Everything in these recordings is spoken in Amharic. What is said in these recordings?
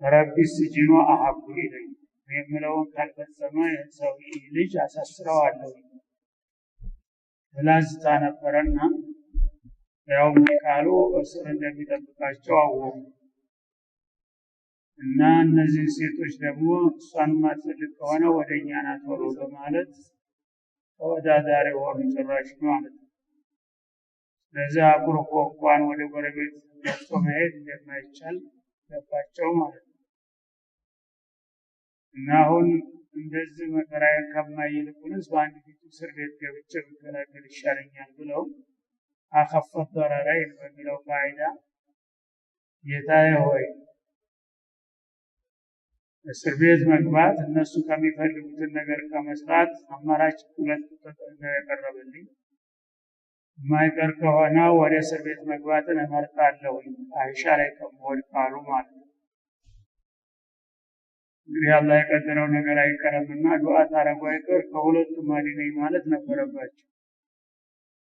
ረቢ ስጅኑ አሐቡ ኢለይ የሚለውን ካልፈጸመ ሰው ልጅ አሳስረዋለሁ ትላዝታ ነበረና ያው ቃሉ እስር እንደሚጠብቃቸው አወቁ እና እነዚህ ሴቶች ደግሞ እሷን ማትፈልግ ከሆነ ወደኛ ናት ወሩ በማለት ተወዳዳሪ ሆኑ ጭራሽ ማለት ነው። ለዛ አቁርቆ እንኳን ወደ ጎረቤት ደርሶ መሄድ እንደማይቻል ገባቸው ማለት ነው። እና አሁን እንደዚህ መከራዬን ከማይልቁንስ በአንድ ፊቱ እስር ቤት ገብቼ ብገላገል ይሻለኛል ብለው አኸፈት ضررين በሚለው ቃይዳ ጌታዬ ሆይ እስር ቤት መግባት እነሱ ከሚፈልጉት ነገር ከመስራት አማራጭ ሁለት ያቀረበልኝ ማይቀር ከሆነ ወደ እስር ቤት መግባትን እመርጣለሁ አይሻ ላይ ከመሆን ቃሉ ማለት ነው። እንግዲህ አላህ የቀደረው ነገር አይቀርምና ዱዓ ታረጉ አይቀር ከሁለቱም አድነኝ ማለት ነበረባቸው።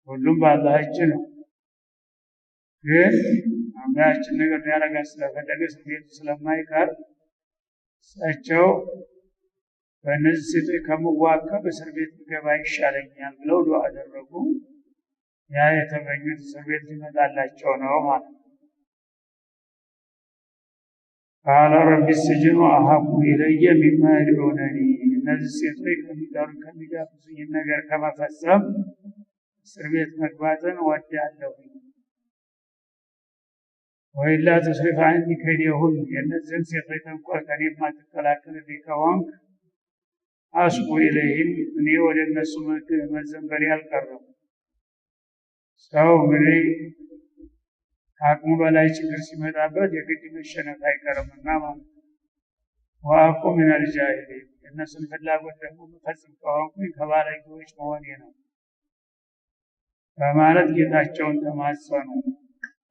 ሁሉም በአላህ እጅ ነው። ግን አምላካችን ነገር ያረጋ ስለፈለገ ስሜቱ ስለማይቀር እሳቸው በነዚህ ሴቶች ከመዋከብ እስር ቤት ገባ ይሻለኛል ብለው ዱዓ አደረጉ። ያ የተመኙት እስር ቤት ሊመጣላቸው ነው ማለት ነው። قال رب السجن أحب إلي مما يدعونني እነዚህ ሴቶች ከሚጋብዙኝ ነገር ከመፈጸም እስር ቤት መግባትን ወዳለሁ ወይላ ተስሪፍ عني ከዲሁን የነዚህን ሴቶች ተንኮል ከኔ ማትከላከልልኝ ከሆንክ አስቡ ኢለይህም እኔ ወደ እነሱ መዘንበሌ አልቀረም። ሰው እንግዲህ ከአቅሙ በላይ ችግር ሲመጣበት የግድ መሸነፍ አይቀርምና ማለት ዋቁ ምን አልጃሂሊን እነሱን ፍላጎት ደግሞ መፈጸም ከሆንኩኝ ከባለጌዎች መሆኔ ነው በማለት ጌታቸውን ተማጸኑ።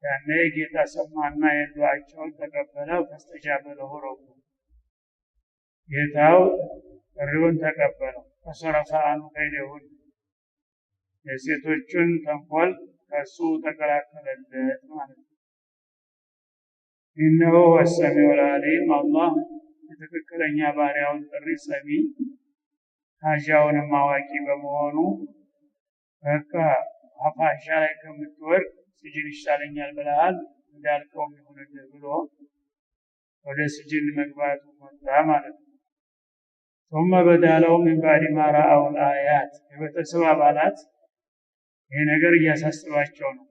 ያኔ ጌታ ሰማና የዱዓቸውን ተቀበለ። ፈስተጃበ ለሁ ረቡ ጌታው ጥሪውን ተቀበለው። ፈሰረፈ ዐንሁ ከይደሁን የሴቶቹን ተንኮል ከሱ ተከላከለለት ማለት ነው። ኢነሁ ሁወ ሰሚዑል ዐሊም አላህ ትክክለኛ ባሪያውን ጥሪ ሰሚ ሀጃውንም አዋቂ በመሆኑ በቃ አፋሻ ላይ ከምትወርድ ስጅን ይሻለኛል ብለሃል እንዳልከው ይሁንልህ ብሎ ወደ ስጅን መግባቱ መጣ ማለት ነው። ثم بدا لهم من بعد ما رأوا الآيات የቤተሰብ አባላት ይሄ ነገር እያሳሰባቸው ነው።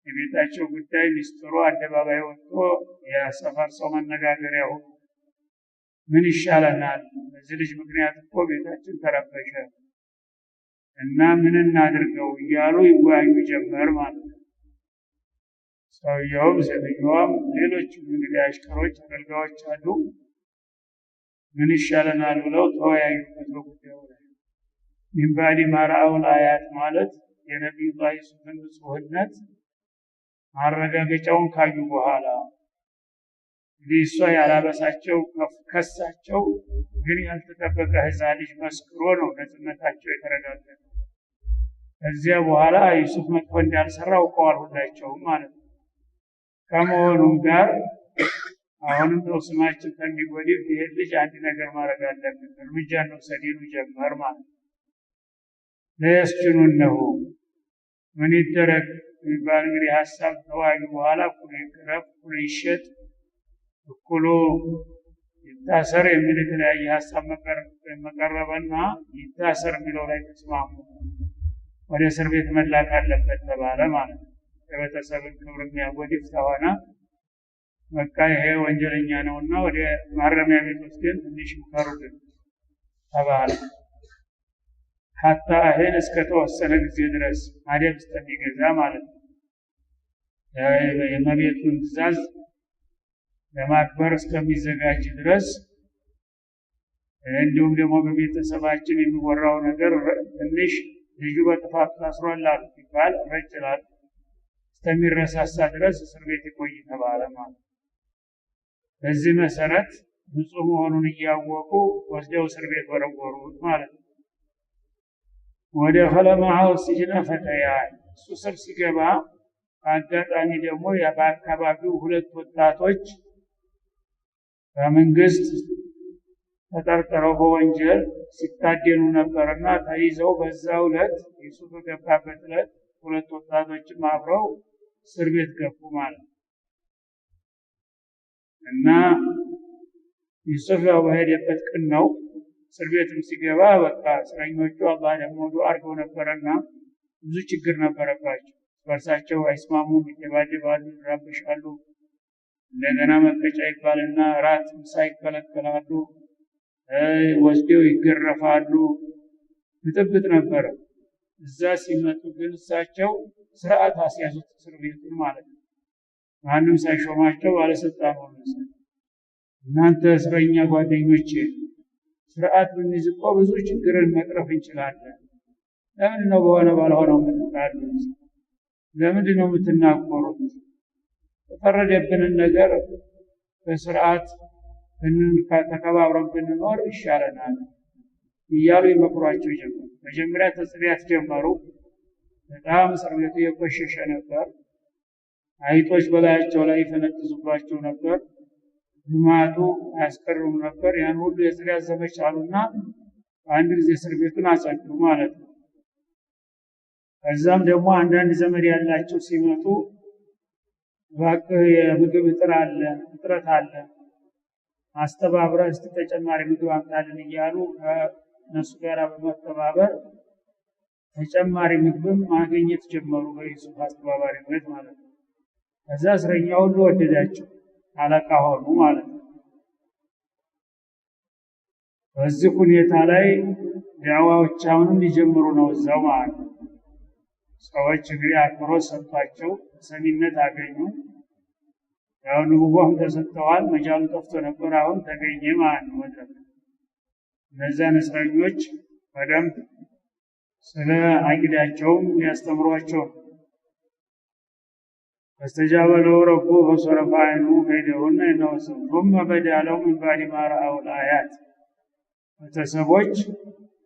የቤታቸው ጉዳይ ሚስጥሩ አደባባይ ወጥቶ የሰፈር ሰው መነጋገሪያ ሆኖ ምን ይሻለናል በዚህ ልጅ ምክንያት እኮ ቤታችን ተረበሸ እና ምን እናድርገው እያሉ ይወያዩ ጀመር ማለት ነው። ሰውየውም ሴትዮዋም ሌሎችም እንግዲህ አሽከሮች አገልጋዮች አሉ ምን ይሻለናል ብለው ተወያዩበት በጉዳዩ ላይ። من بعد ما رأوا الآيات ማለት የነብዩላህ ዩሱፍን ንጹህነት ማረጋገጫውን ካዩ በኋላ እንግዲህ እሷ ያላበሳቸው ከሳቸው ግን ያልተጠበቀ ህፃን ልጅ መስክሮ ነው ነጽነታቸው የተረጋገጠ። ከዚያ በኋላ ዩሱፍ መጥፎ እንዳልሰራ አውቀዋል ሁላቸውም ማለት ነው። ከመሆኑም ጋር አሁንም ነው ስማችን ከሚጎድፍ ይሄ ልጅ አንድ ነገር ማድረግ አለብን እርምጃ ነው ሰዲኑ ጀመር ማለት ነው። ለያስችኑነሁ ምን ይደረግ የሚባል እንግዲህ ሀሳብ ተወያዩ በኋላ ኩል ይቅረብ ኩል ይሸጥ ኩሉ ይታሰር የሚል የተለያየ ሀሳብ መቀረበና ይታሰር የሚለው ላይ ተስማሙ። ወደ እስር ቤት መላክ አለበት ተባለ ማለት ነው። የቤተሰብን ክብር የሚያጎድፍ ከሆነ በቃ ይሄ ወንጀለኛ ነውና ወደ ማረሚያ ቤት ወስደን ትንሽ ይከሩልን ተባለ። ሐታ ይሄን እስከተወሰነ ጊዜ ድረስ አደብ እስከሚገዛ ማለት ነው። የመቤቱን ትእዛዝ ለማክበር እስከሚዘጋጅ ድረስ እንዲሁም ደግሞ በቤተሰባችን የሚወራው ነገር ትንሽ ልጁ በጥፋት ታስሯል አሉ ይባል ረጅላል እስከሚረሳሳ ድረስ እስር ቤት ይቆይ ተባለ ማለት ነው። በዚህ መሰረት ንጹህ መሆኑን እያወቁ ወስደው እስር ቤት ወረወሩት ማለት ነው። ወደ ኸለማው ሲጅና ፈተያን እሱ ስር ሲገባ አጋጣሚ ደግሞ በአካባቢው ሁለት ወጣቶች በመንግስት ተጠርጥረው በወንጀል ሲታደኑ ነበርና ተይዘው በዛው ዕለት ዩሱፍ ገባበት ዕለት ሁለት ወጣቶችም አብረው እስር ቤት ገቡ ማለት እና ዩሱፍ ያው በሄደበት ቀን ነው እስር ቤትም ሲገባ በቃ እስረኞቹ አላህ ደግሞ ዱዓ አድርገው ነበርና ብዙ ችግር ነበረባቸው በርሳቸው አይስማሙም ይደባደባሉ ይራበሻሉ እንደገና መቀጫ ይባልና ራት ምሳ ይከለከላሉ ወስደው ይገረፋሉ ብጥብጥ ነበረ እዛ ሲመጡ ግን እሳቸው ስርዓት አስያዙት እስር ቤቱን ማለት ነው ማንም ሳይሾማቸው ባለስልጣን ሆኑ እናንተ እስረኛ ጓደኞቼ ስርዓት ብንይዝ እኮ ብዙ ችግርን መቅረፍ እንችላለን ለምን ነው በሆነ ባልሆነው የምትጣሉት ለምንድን ነው የምትናቆሩት ተፈረደብንን ነገር በስርዓት ተከባብረን ብንኖር ይሻለናል እያሉ ይመክሯቸው ጀመሩ መጀመሪያ ተጽቢያት ጀመሩ በጣም እስር ቤቱ የቆሸሸ ነበር አይጦች በላያቸው ላይ ፈነጥዙባቸው ነበር ልማዱ አያስቀሩም ነበር ያን ሁሉ የጽዳት ዘመቻ አሉና አንድ ጊዜ እስር ቤቱን አጸዱ ማለት ነው ከዛም ደግሞ አንዳንድ ዘመድ ያላቸው ሲመጡ እባክህ የምግብ እጥረት አለ አስተባብረህ እስቲ ተጨማሪ ምግብ አምጣልን እያሉ ከነሱ ጋር በመተባበር ተጨማሪ ምግብም ማግኘት ጀመሩ በዩሱፍ አስተባባሪነት ማለት ነው ከዛ እስረኛው ሁሉ ወደዳቸው አለቃ ሆኑ ማለት ነው በዚህ ሁኔታ ላይ ዳዕዋዎቻቸውን ሊጀምሩ ነው እዛው ማለት ነው ሰዎች እንግዲህ አክብሮት ሰጥቷቸው ሰሚነት አገኙ ያው ንቡዋም ተሰጥተዋል መጃሉ ጠፍቶ ነበር አሁን ተገኘ ማለት ነው መድረክ እነዚያን እስረኞች በደንብ ስለ አቂዳቸውም ያስተምሯቸው فاستجاب له ربه فصرف عنه كيدهن إنه ثم بدا لهم من بعد ما رأوا الآيات ቤተሰቦች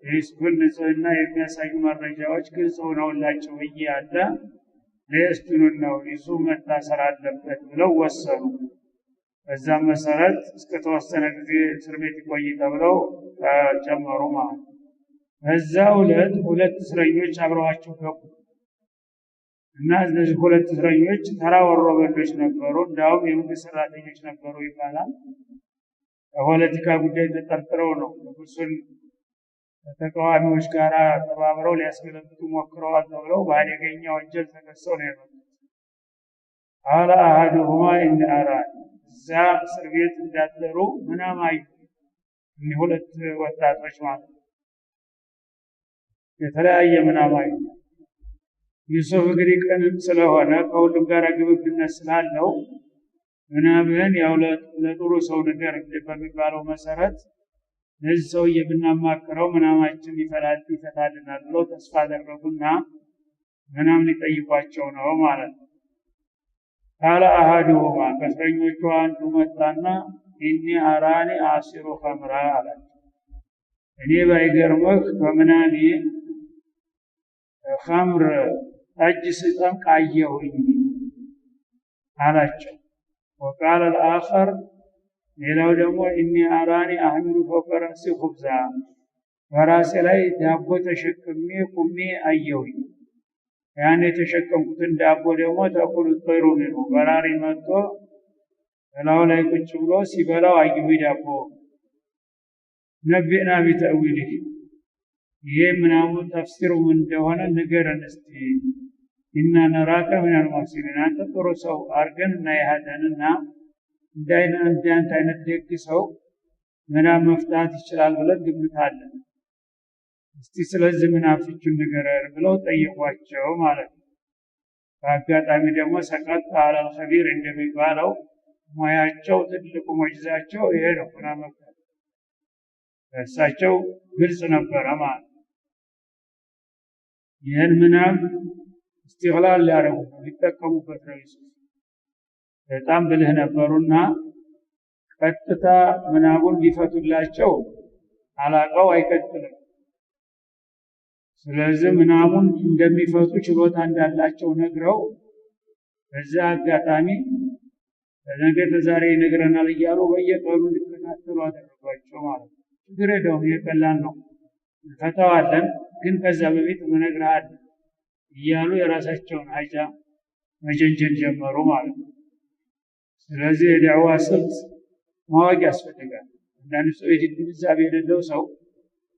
የዩሱፍን ንጽህና የሚያሳዩ መረጃዎች ግልጽ ሆነውላቸው እያለ ለየስጁኑን ነው ዩሱፍ መታሰር አለበት ብለው ወሰኑ በዛም መሰረት እስከተወሰነ ጊዜ እስር ቤት ይቆይ ተብለው ተጨመሩ ማለት በዛው ዕለት ሁለት እስረኞች አብረዋቸው ገቡ እና እነዚህ ሁለት እስረኞች ተራ ወሮበሎች ነበሩ እንዳውም የመንግስት ሰራተኞች ነበሩ ይባላል በፖለቲካ ጉዳይ ተጠርጥረው ነው ንጉሱን ከተቃዋሚዎች ጋር ተባብረው ሊያስገለብጡ ሞክረዋል ተብለው በአደገኛ ወንጀል ተከሰው ነው የመጡት አላ አሐዱሁማ ኢን አራን እዛ እስር ቤት እንዳደሩ ምናማይ እኒህ ሁለት ወጣቶች ማለት የተለያየ ምናማይ ዩሱፍ እንግዲህ ቀን ስለሆነ ከሁሉም ጋር ግብብነት ስላለው ምናምን ያው ለጥሩ ሰው ነገር በሚባለው መሰረት ለዚህ ሰው የብናማከረው ምናማችን ይፈታልናል ብለው ተስፋ አደረጉና ምናምን ይጠይቋቸው ነው ማለት ነው ቃለ አሐዱሁማ ከእስረኞቹ አንዱ መጣና ኢኒ አራኒ አሲሩ ኸምራ አላቸው እኔ ባይገርምህ በምናኔ ኸምር ጠጅ ስጠምቅ አየሁኝ አላቸው وقال الآخر ሌላው ደግሞ ኢኒ አራኒ አህሚሉ ፈውቀ ረእሲ ኹብዛ በራሴ ላይ ዳቦ ተሸክሜ ቁሜ አየሁኝ ያን የተሸከምኩትን ዳቦ ደግሞ ተኩል ጠይሩ ነው በራሪ መጥቶ በላው ላይ ቁጭ ብሎ ሲበላው አየሁኝ ዳቦ ነቢና ቢተዊሊህ ይሄ ምናምን ተፍሲሩ ምን እንደሆነ ንገረን እስቲ ኢና ነራከ ሚነል ሙሕሲኒን አንተ ጥሩ ሰው አርገን እናያለንና እንዳንተ አይነት ደግ ሰው ምናም መፍታት ይችላል ብለን ግምታለን እስቲ ስለዚህ ምናፍቹን ንገረን ብለው ጠየቋቸው ማለት ነው በአጋጣሚ ደግሞ ሰቀጥ አለል ኸቢር እንደሚባለው ሙያቸው ትልቁ ሙዕጂዛቸው ይሄ ነው ምናም መፍታት እሳቸው ግልጽ ነበር ማለት ይህን ምናም استغلال ሊያረጉ ሊጠቀሙበት ነው ዩሱፍ በጣም ብልህ ነበሩና ቀጥታ ምናቡን ሊፈቱላቸው አላቀው አይቀጥልም ስለዚህ ምናቡን እንደሚፈቱ ችሎታ እንዳላቸው ነግረው በዛ አጋጣሚ ነገ ተዛሬ ይነግረናል እያሉ በየቀኑ እንዲከታተሉ አደረጓቸው ማለት ነው። ችግር የለውም፣ የቀላል ነው እንፈታዋለን፣ ግን ከዛ በፊት እነግርሃለሁ እያሉ የራሳቸውን ሀጃ መጀንጀን ጀመሩ ማለት ነው። ስለዚህ የዳዕዋ ስልት ማወቅ ያስፈልጋል። አንዳንድ ሰው ግንዛቤ የሌለው ሰው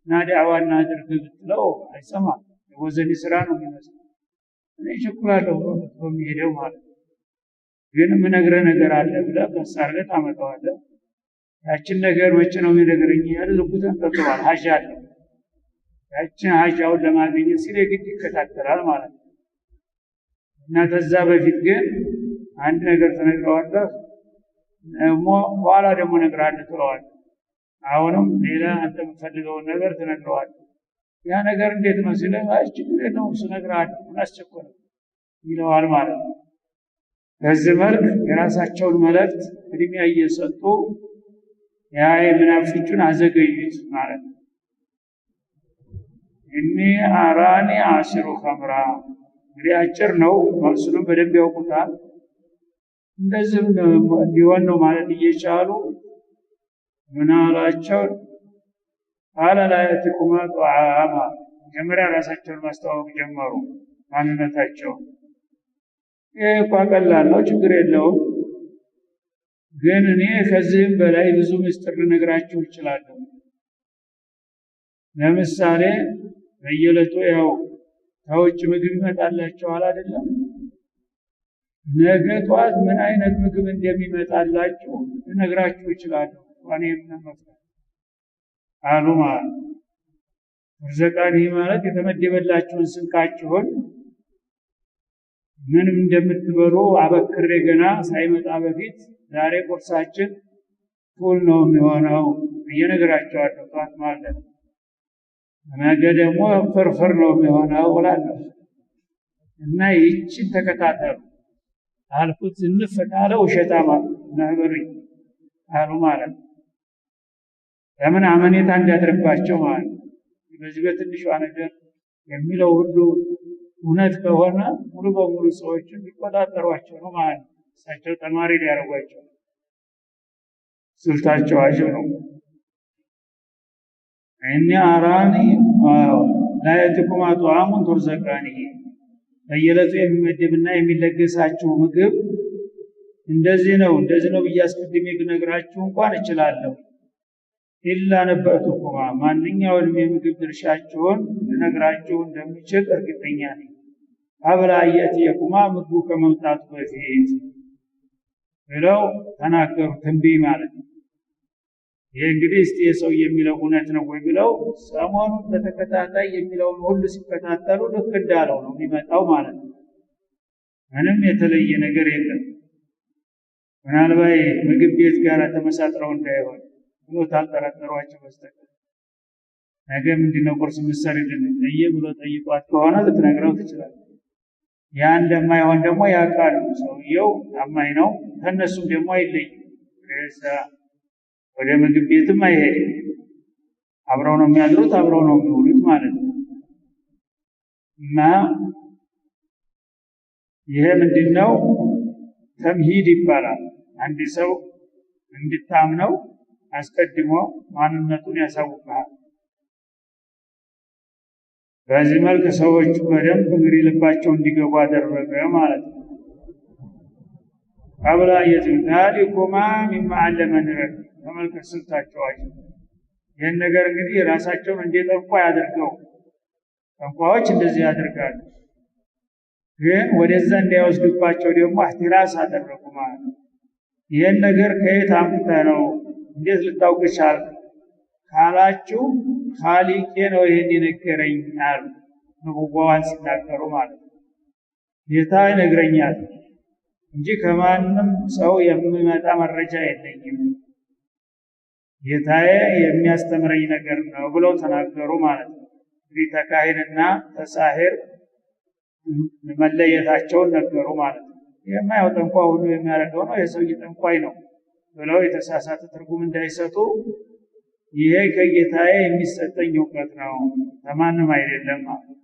እና ዳዕዋ እናድርግ ብትለው አይሰማም። የወዘኔ ስራ ነው የሚመስለው። እኔ ቸኩላለሁ በሚሄደው ማለት ነው። ግን የምነግርህ ነገር አለ ብለህ ቀስ አድርገህ ታመጣዋለህ። ያችን ነገር መቼ ነው የሚነግረኝ እያለ ልቡ ተንጠልጥሏል። ሀጃ አለው። ያችን ሀጃውን ለማግኘት ሲል የግድ ይከታተላል ማለት ነው። እና ከዛ በፊት ግን አንድ ነገር ትነግረዋለህ፣ በኋላ ደግሞ እነግርሃለሁ ትለዋለህ። አሁንም ሌላ አንተ የምትፈልገውን ነገር ትነግረዋለህ። ያ ነገር እንዴት ነው ሲልህ ችግር የለውም እነግርሃለሁ ምን አስቸኮለ ይለዋል ማለት ነው። በዚህ መልክ የራሳቸውን መልእክት ቅድሚያ እየሰጡ ያ የሙናፊቁን አዘገዩት ማለት ነው። እኔ አራኒ አሽሩ ኸምራ እንግዲህ አጭር ነው፣ መልሱንም በደንብ ያውቁታል። እንደዚህ እንዲሆን ነው ማለት እየቻሉ ምን አላቸው? ቃለ ላ የእቲኩማ ጧዓማ መጀመሪያ ራሳቸውን ማስተዋወቅ ጀመሩ ማንነታቸው። ይህ እኮ ቀላል ነው፣ ችግር የለውም፣ ግን እኔ ከዚህም በላይ ብዙ ምስጢር ልነግራችሁ እችላለሁ። ለምሳሌ በየዕለቱ ያው ከውጭ ምግብ ይመጣላችኋል አይደለም? ነገ ጧት ምን አይነት ምግብ እንደሚመጣላችሁ ልነግራችሁ እችላለሁ። እኔ ምንመጣ አሉ ማለት ርዘቃኒ ማለት የተመደበላችሁን ስንቃችሁን ምንም እንደምትበሉ አበክሬ ገና ሳይመጣ በፊት ዛሬ ቁርሳችን ፉል ነው የሚሆነው እየነግራችኋለሁ ጧት ማለት። ነገ ደግሞ ፍርፍር ነው የሚሆነው እላለሁ። እና ይህችን ተከታተሉ አልኩት። ዝንፍ ካለ ውሸታማ ነብሩኝ አሉ ማለት ነው። ለምን አመኔታ እንዲያድርባቸው ማለት ነው። በዚህ በትንሿ ነገር የሚለው ሁሉ እውነት ከሆነ ሙሉ በሙሉ ሰዎችን ሊቆጣጠሯቸው ነው ማለት ነው። እሳቸው ተማሪ ሊያደርጓቸው ስልታቸው አጅብ ነው። እኔ አራኒ ላ የእቲኩማ ጧዓሙን ቱርዘቃኒሂ በየዕለቱ የሚመደብና የሚለገሳችሁ ምግብ እንደዚህ ነው ብዬ አስቀድሜ ብነግራችሁ እንኳን እችላለሁ። ኢላ ነበእቱኩማ ማንኛውንም የምግብ ድርሻችሁን ልነግራችሁ እንደምችል እርግጠኛ ነኝ። ቀብለ አን የእቲየኩማ ምግቡ ከመምጣቱ በፊት ብለው ተናገሩ። ትንቢይ ማለት ነው። ይሄ እንግዲህ እስቲ የሰው የሚለው እውነት ነው ወይ ብለው ሰሞኑን በተከታታይ የሚለውን ሁሉ ሲከታተሉ ልክ እንዳለው ነው የሚመጣው ማለት ነው። ምንም የተለየ ነገር የለም። ምናልባት ምግብ ቤት ጋር ተመሳጥረው እንዳይሆን ብሎ ታልጠረጠሯቸው በስተቀር ነገ ምንድነው ቁርስ ምሰሪልን ብሎ ጠይቋት ከሆነ ልትነግረው ትችላለህ። ያ እንደማይሆን ደግሞ ያውቃሉ። ሰውየው ታማኝ ነው፣ ከነሱም ደግሞ አይለይም። ወደ ምግብ ቤትም አይሄድም። አብረው ነው የሚያድሩት፣ አብረው ነው የሚውሉት ማለት ነው። እና ይሄ ምንድነው ተምሂድ ይባላል። አንድ ሰው እንድታምነው አስቀድሞ ማንነቱን ያሳውቃል። በዚህ መልክ ሰዎች በደንብ እንግዲህ ልባቸው እንዲገቡ አደረገ ማለት ነው። ቀብለ አን የእቲኩማ ሚማ ዐለመኒ ረቢ ተመልከት ስልታቸዋል። ይህን ነገር እንግዲህ ራሳቸውን እንደ ጠንቋይ አድርገው ጠንቋዮች እንደዚህ ያደርጋሉ። ግን ወደዛ እንዳይወስዱባቸው ደግሞ እህትራስ አደረጉ ማለት ነው። ይህን ነገር ከየት አምጥተህ ነው እንዴት ልታውቅ ቻልክ ካላችሁ ኻሊቄ ነው ይህን የነገረኝ አሉ። ንቡዋን ሲናገሩ ማለት ነው። ጌታ ይነግረኛል እንጂ ከማንም ሰው የሚመጣ መረጃ የለኝም፣ ጌታዬ የሚያስተምረኝ ነገር ነው ብለው ተናገሩ ማለት ነው። እንግዲህ ተካሂንና ተሳሂር መለየታቸውን ነገሩ ማለት ነው። የማያው ጠንቋይ ሁሉ የሚያደርገው ነው፣ የሰውዬ ጠንቋይ ነው ብለው የተሳሳተ ትርጉም እንዳይሰጡ ይሄ ከጌታዬ የሚሰጠኝ እውቀት ነው ከማንም አይደለም ማለት ነው።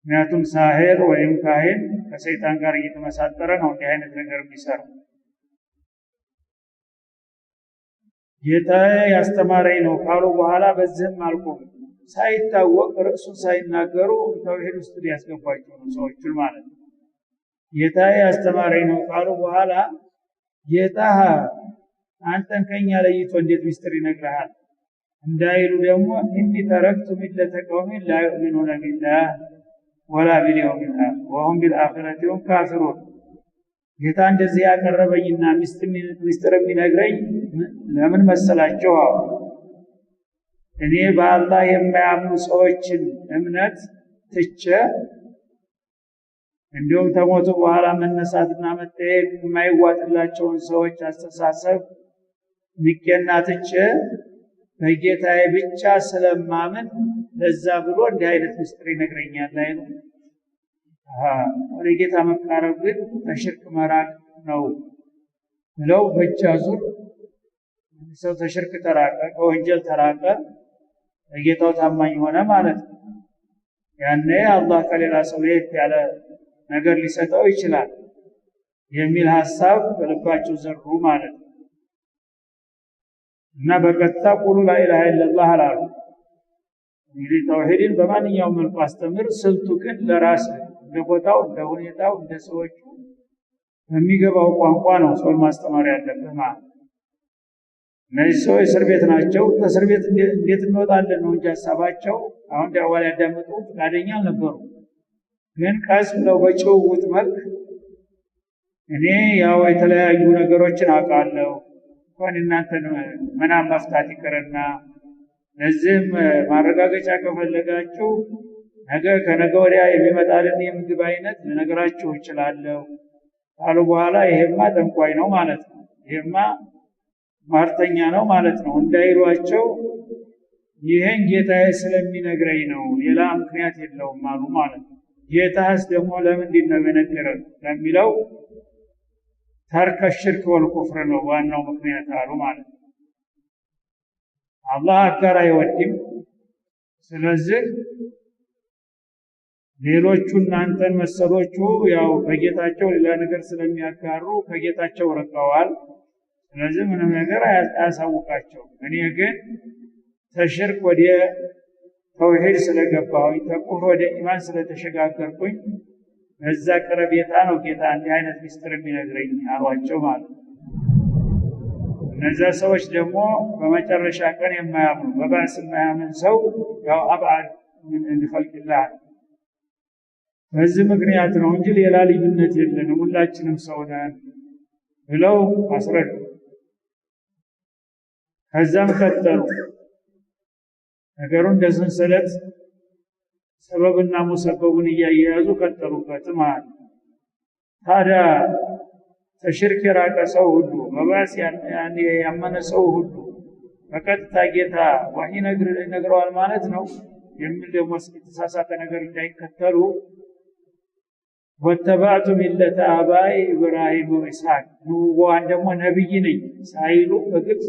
ምክንያቱም ሳሂር ወይም ካህን ከሰይጣን ጋር እየተመሳጠረ ነው እንዲህ አይነት ነገር የሚሰራው። ጌታዬ ያስተማረኝ ነው ካሉ በኋላ በዚህም አልቆም ሳይታወቅ ርዕሱን ሳይናገሩ ተውሂድ ውስጥ ሊያስገባቸው ነው ሰዎችን ማለት ነው። ጌታዬ ያስተማረኝ ነው ካሉ በኋላ ጌታ አንተን ከኛ ለይቶ እንዴት ሚስጥር ይነግርሃል እንዳይሉ ደግሞ እንዲ ተረክቱ ሚለተ ቀውሚን ላ ዩእሚኑነ ቢላህ ወላ ቢልየውሚል አኺር ወሁም ቢልአኺረቲ ሁም ካፊሩን። ጌታ እንደዚህ ያቀረበኝና ሚስጥር የሚነግረኝ ለምን መሰላችሁ? እኔ በአላህ የማያምኑ ሰዎችን እምነት ትቼ እንዲሁም ተሞቱ በኋላ መነሳትና መጠየቅ የማይዋጥላቸውን ሰዎች አስተሳሰብ ንቄና ትቼ በጌታዬ ብቻ ስለማምን ለዛ ብሎ እንዲህ አይነት ምስጢር ይነግረኛል አይኑ። ወደ ጌታ መቃረብ ግን ከሽርክ መራቅ ነው ብለው በእጅ አዙር ሰው ተሽርክ ተራቀ፣ ከወንጀል ተራቀ፣ ለጌታው ታማኝ ሆነ ማለት ነው። ያኔ አላህ ከሌላ ሰው ለየት ያለ ነገር ሊሰጠው ይችላል የሚል ሐሳብ በልባቸው ዘሩ ማለት ነው። እና በቀጥታ ቁሉ ላኢላሃ ኢለላህ አላሉ። እንግዲህ ተውሂድን በማንኛውም መልኩ አስተምር፣ ስልቱ ግን ለራስ እንደ ቦታው እንደ ሁኔታው እንደ ሰዎቹ በሚገባው ቋንቋ ነው ሰው ማስተማር ያለበት ማለት ነው። እነዚህ ሰዎች እስር ቤት ናቸው። ከእስር ቤት እንዴት እንወጣለን ነው እንጂ ሐሳባቸው አሁን ዳዋ ሊያዳምጡ ፈቃደኛ ነበሩ። ግን ቀስ ብለው በጭውውት መልክ እኔ ያው የተለያዩ ነገሮችን አውቃለሁ እንኳን እናንተን ምናምን መፍታት ይቅርና ለዚህም ማረጋገጫ ከፈለጋችሁ ነገ ከነገ ወዲያ የሚመጣልን የምግብ አይነት ልነግራችሁ እችላለሁ ካሉ በኋላ ይሄማ ጠንቋይ ነው ማለት ነው፣ ይሄማ ማርተኛ ነው ማለት ነው እንዳይሏቸው ይሄን ጌታዬ ስለሚነግረኝ ነው ሌላ ምክንያት የለውም አሉ ማለት ነው። ጌታስ ደግሞ ለምንድን ነው የነገረን ለሚለው ተርከ ሽርክ ወልኩፍር ነው ዋናው ምክንያት አሉ ማለት ነው። አላህ አጋር አይወድም። ስለዚህ ሌሎቹ እናንተን መሰሎቹ ያው በጌታቸው ሌላ ነገር ስለሚያጋሩ ከጌታቸው ርቀዋል። ስለዚህ ምንም ነገር አያሳውቃቸው። እኔ ግን ተሽርክ ወደ ተውሂድ ስለገባሁኝ ተኩፍር ወደ ኢማን ስለተሸጋገርኩኝ በዛ ቀረቤታ ነው ጌታ እንዲህ አይነት ሚስጥር የሚነግረኝ አሏቸው ማለት ነው። እነዛ ሰዎች ደግሞ በመጨረሻ ቀን የማያምኑ በባስ የማያምን ሰው ያው አብዓድ ምን ፈልቅላህ በዚህ ምክንያት ነው እንጂ ሌላ ልዩነት የለንም ሁላችንም ሰው ነን ብለው አስረዱ። ከዛም ቀጠሉ ነገሩን እንደ ሰንሰለት ሰበብና ሙሰበቡን እያያዙ ቀጠሉበት ማለት ነው። ታዲያ ተሽርክ የራቀ ሰው ሁሉ በባስ ያመነ ሰው ሁሉ በቀጥታ ጌታ ወህይ ነግረዋል ማለት ነው የሚል ደግሞ የተሳሳተ ነገር እንዳይከተሉ ወተባቱ ሚለተ አባይ ኢብራሂም ወኢስሐቅ ንቡዋን ደግሞ ነብይ ነኝ ሳይሉ በግልጽ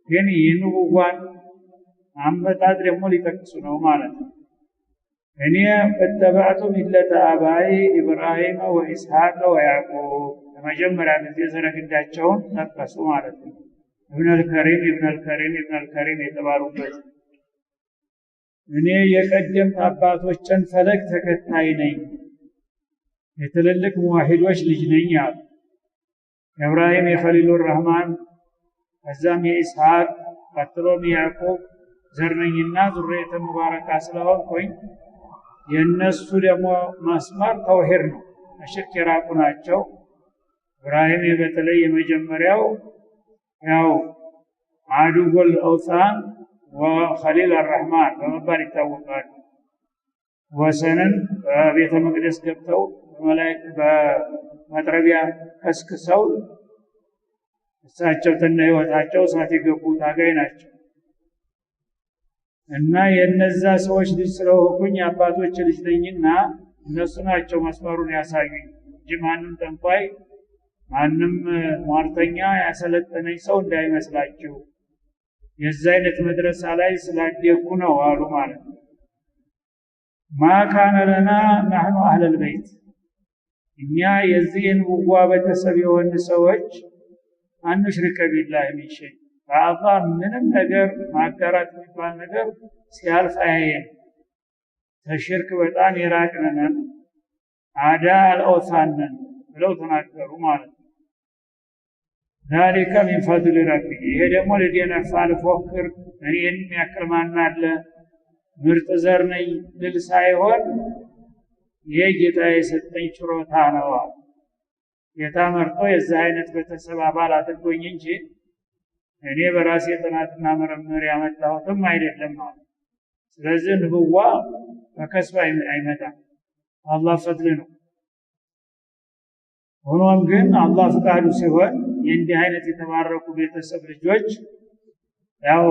ግን የንቡዋን አመጣጥ ደግሞ ሊጠቅሱ ነው ማለት ነው። እኔ ወተባቱ ሚለተ አባይ ኢብራሂም ወኢስሐቅ ወያዕቆብ ለመጀመሪያ ጊዜ ዘረግዳቸውን ጠቀሱ ማለት ነው። ኢብኑል ከሪም የተባሉበት እኔ የቀደምት አባቶችን ፈለግ ተከታይ ነኝ የትልልቅ ሙዋሂዶች ልጅ ነኝ አሉ። ኢብራሂም የኸሊሉር ረህማን ከዛም የኢስሐቅ ቀጥሎም ያዕቆብ ዘርነኝና ዙሪየተ ሙባረካ ስለሆንኩኝ የነሱ ደግሞ መስመር ተውሂድ ነው፣ ሽርክ የራቁ ናቸው። ኢብራሂም በተለይ የመጀመሪያው ያው አዱል አውሳን ወኸሊል አርረህማን በመባል ይታወቃሉ። ወሰንን በቤተ መቅደስ ገብተው በመላእክት በመጥረቢያ ከስክሰው እሳቸው ተነ ህይወታቸው እሳት የገቡ ታጋይ ናቸው። እና የነዛ ሰዎች ልጅ ስለሆንኩኝ አባቶች ልጅ ነኝና እነሱ ናቸው መስመሩን ያሳዩኝ እንጂ ማንም ጠንቋይ ማንም ሟርተኛ ያሰለጠነኝ ሰው እንዳይመስላችሁ የዛ አይነት መድረሳ ላይ ስላደጉ ነው አሉ ማለት ነው። ማካነ ለና نحن اهل البيت እኛ የዚህን ውዋ ቤተሰብ የሆኑ ሰዎች አንሽርክ ቢላህ ሚሸይ በአላህ ምንም ነገር ማጋራት የሚባል ነገር ሲያልፍ አያየም። ተሽርክ በጣም የራቅን ነን፣ አዳ አልአውሳን ነን ብለው ተናገሩ ማለት ነው። ذلك من فضل ربي ይሄ ደግሞ ለዲነፋ ልፎክር እኔን የሚያክል አለ ምርጥ ዘር ነኝ ልል ሳይሆን ይሄ ጌታ የሰጠኝ ችሮታ ነው። ጌታ መርጦ የዛ አይነት ቤተሰብ አባል አድርጎኝ እንጂ እኔ በራሴ ጥናትና ምርምር ያመጣሁትም አይደለም ማለት። ስለዚህ ንብዋ በከስብ አይመጣም፣ አላህ ፈድል ነው። ሆኖም ግን አላህ ፍቃዱ ሲሆን የእንዲህ አይነት የተባረኩ ቤተሰብ ልጆች ያው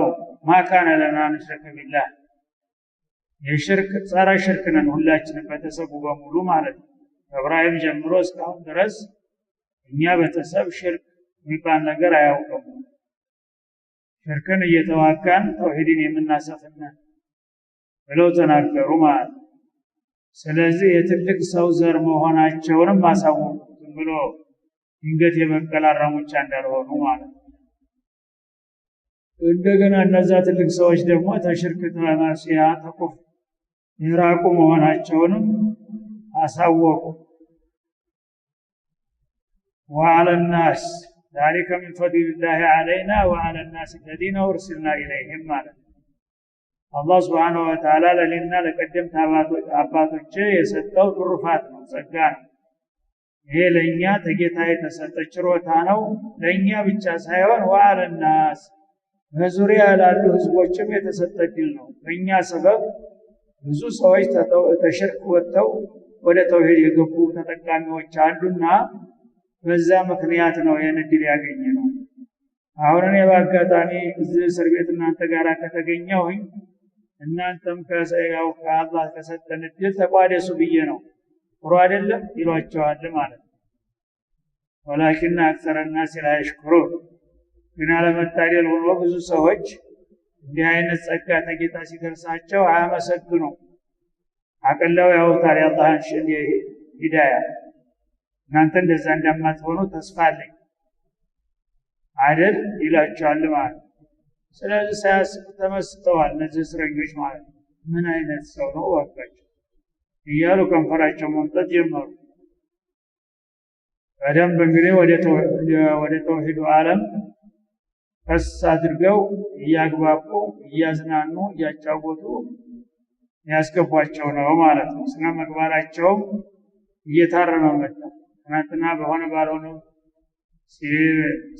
ማካነ ለና ንሽረከ ቢላህ የሽርክ ጸረ ሽርክ ነን ሁላችንም ቤተሰቡ በሙሉ ማለት ነው። ከእብራሂም ጀምሮ እስካሁን ድረስ እኛ ቤተሰብ ሽርክ የሚባል ነገር አያውቅም። ሽርክን እየተዋጋን ተውሂድን የምናሰፍና ብለው ተናገሩ ማለት ነው። ስለዚህ የትልቅ ሰው ዘር መሆናቸውንም አሳወቁ፣ ዝም ብሎ ድንገት የበቀል አራሙቻ እንዳልሆኑ ማለት ነው። እንደገና እነዛ ትልቅ ሰዎች ደግሞ ተሽርክ ተማሲያ ተኩፍ የራቁ መሆናቸውንም አሳወቁ። وعلى الناس ذلك من فضل الله علينا وعلى الناس الذين أرسلنا إليهم ማለት አላህ Subhanahu Wa Ta'ala ለልና ለቀደምት አባቶች የሰጠው ትሩፋት ነው፣ ጸጋ ነው። ይሄ ለኛ ተጌታ የተሰጠ ችሮታ ነው። ለኛ ብቻ ሳይሆን وعلى الناس በዙሪያ ላሉ ህዝቦችም የተሰጠ ድል ነው። በእኛ ሰበብ ብዙ ሰዎች ተሽርክ ወጥተው ወደ ተውሂድ የገቡ ተጠቃሚዎች አሉና በዛ ምክንያት ነው የንድል ያገኘነው። አሁን እኔ በአጋጣሚ እዚህ እስር ቤት እናንተ ጋር ከተገኘሁኝ እናንተም ከሰያው ከአላህ ከሰጠን ድል ተቋደሱ ብዬ ነው። ጥሩ አይደለም ይሏቸዋል ማለት ነው። ወላኪን አክሰረ الناس لا يشكرون ግን አለመታደል ሆኖ ብዙ ሰዎች እንዲህ አይነት ጸጋ ተጌታ ሲደርሳቸው አያመሰግኑ። አቀላው ያውታል የአላህን ሂዳያ። እናንተ እንደዛ እንደማትሆኑ ተስፋ አለኝ አይደል ይላቸዋል ማለት ነው። ስለዚህ ሳያስቡ ተመስጠዋል እነዚህ እስረኞች ማለት ነው። ምን አይነት ሰው ነው ወጣቸው እያሉ ከንፈራቸው መምጠጥ ጀመሩ። በደንብ እንግዲህ ወደ ተውሂዱ ዓለም ቀስ አድርገው እያግባቡ እያዝናኑ እያጫወቱ ያስገቧቸው ነው ማለት ነው። ስነ ምግባራቸው እየታረመ መጣ። ትናንትና በሆነ ባልሆነው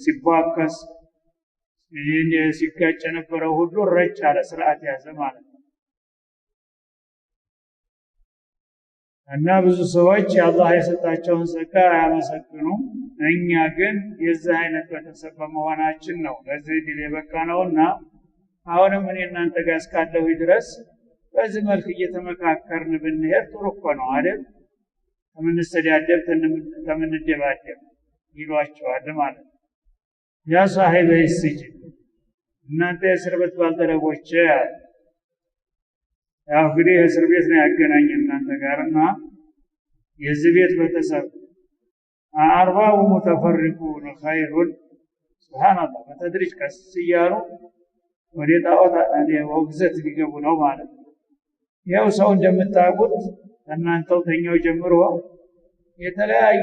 ሲቧከስ ሲጋጭ የነበረው ሁሉ ረጭ አለ፣ ስርዓት ያዘ ማለት ነው። እና ብዙ ሰዎች የአላህ የሰጣቸውን ጸጋ አያመሰግኑም። እኛ ግን የዚህ አይነት ቤተሰብ በመሆናችን ነው ለዚህ ድል የበቃነውና አሁንም እኔ እናንተ ጋር እስካለሁ ድረስ በዚህ መልክ እየተመካከርን ብንሄድ ጥሩ እኮ ነው አይደል? ከምንሰዳደብ ከምንደባደብ ይሏቸዋል ማለት ነው። ያ ሳሂበ ይስጅን እናንተ የእስር ቤት ባልደረቦች ያው እንግዲህ የእስር ቤት ነው ያገናኘን እናንተ ጋርና የዚህ ቤት ቤተሰብ አርባው ሙተፈሪቁን ኸይሩን ሱብሃንአላህ በተድሪጅ ቀስ እያሉ ወደ ጣዖት ወግዘት ሊገቡ ነው ማለት ነው። ያው ሰው እንደምታውቁት እናንተው ተኛው ጀምሮ የተለያዩ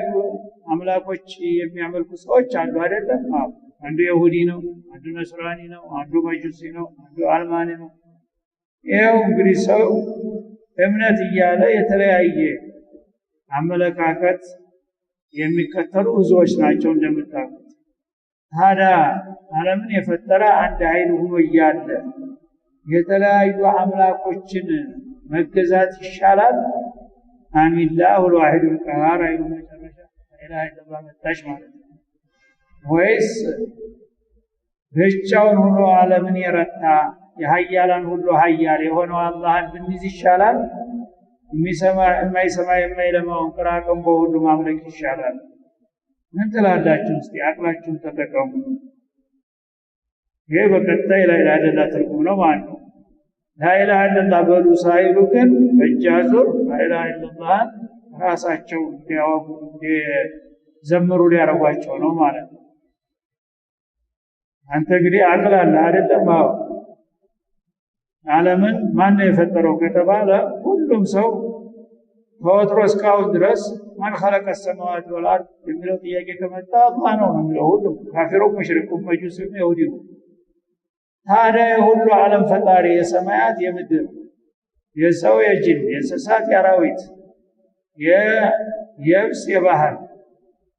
አምላኮች የሚያመልኩ ሰዎች አሉ አይደለም? አንዱ ይሁዲ ነው፣ አንዱ ነስራኒ ነው፣ አንዱ መጁሲ ነው፣ አንዱ አልማኒ ነው። ይሄው እንግዲህ ሰው እምነት እያለ የተለያየ አመለካከት የሚከተሉ ብዙዎች ናቸው እንደምታውቁት። ታዲያ ዓለምን የፈጠረ አንድ ኃይል ሆኖ እያለ የተለያዩ አምላኮችን መገዛት ይሻላል? አሚላሁ الواحد القهار አይሉ መጨረሻ ኢላህ ኢላህ መጣች ማለት ነው። ወይስ ብቻውን ሆኖ ዓለምን የረታ የኃያላን ሁሉ ኃያል የሆነው አላህን ብንይዝ ይሻላል? የማይሰማ የማይለማውን ቅራቅም በሁሉ ማምለክ ይሻላል? ምን ትላላችሁ? እስቲ አቅላችሁን ተጠቀሙ። ይሄ በቀጣይ ላይ አይደለ ትርጉም ነው ማለት ነው። ላኢላሃ ኢላላህ በሉ ሳይሉ ግን በእጃዙር ላኢላሃ ኢላላህ ራሳቸው እንዲያወቁ እንዲዘምሩ ሊያረጓቸው ነው ማለት ነው። አንተ እንግዲህ አቅል አለ አይደለም? አዎ። ዓለምን ማን የፈጠረው ከተባለ ሁሉም ሰው ከወትሮ እስካሁን ድረስ ማን خلق السماوات والارض የሚለው ጥያቄ ከመጣ አላህ ነው የሚለው ሁሉም ካፊሩም ሙሽሪኩም መጁስም ይሁዲው። ታዲያ የሁሉ ዓለም ፈጣሪ የሰማያት የምድር የሰው የጅን የእንስሳት የአራዊት የየብስ የባህር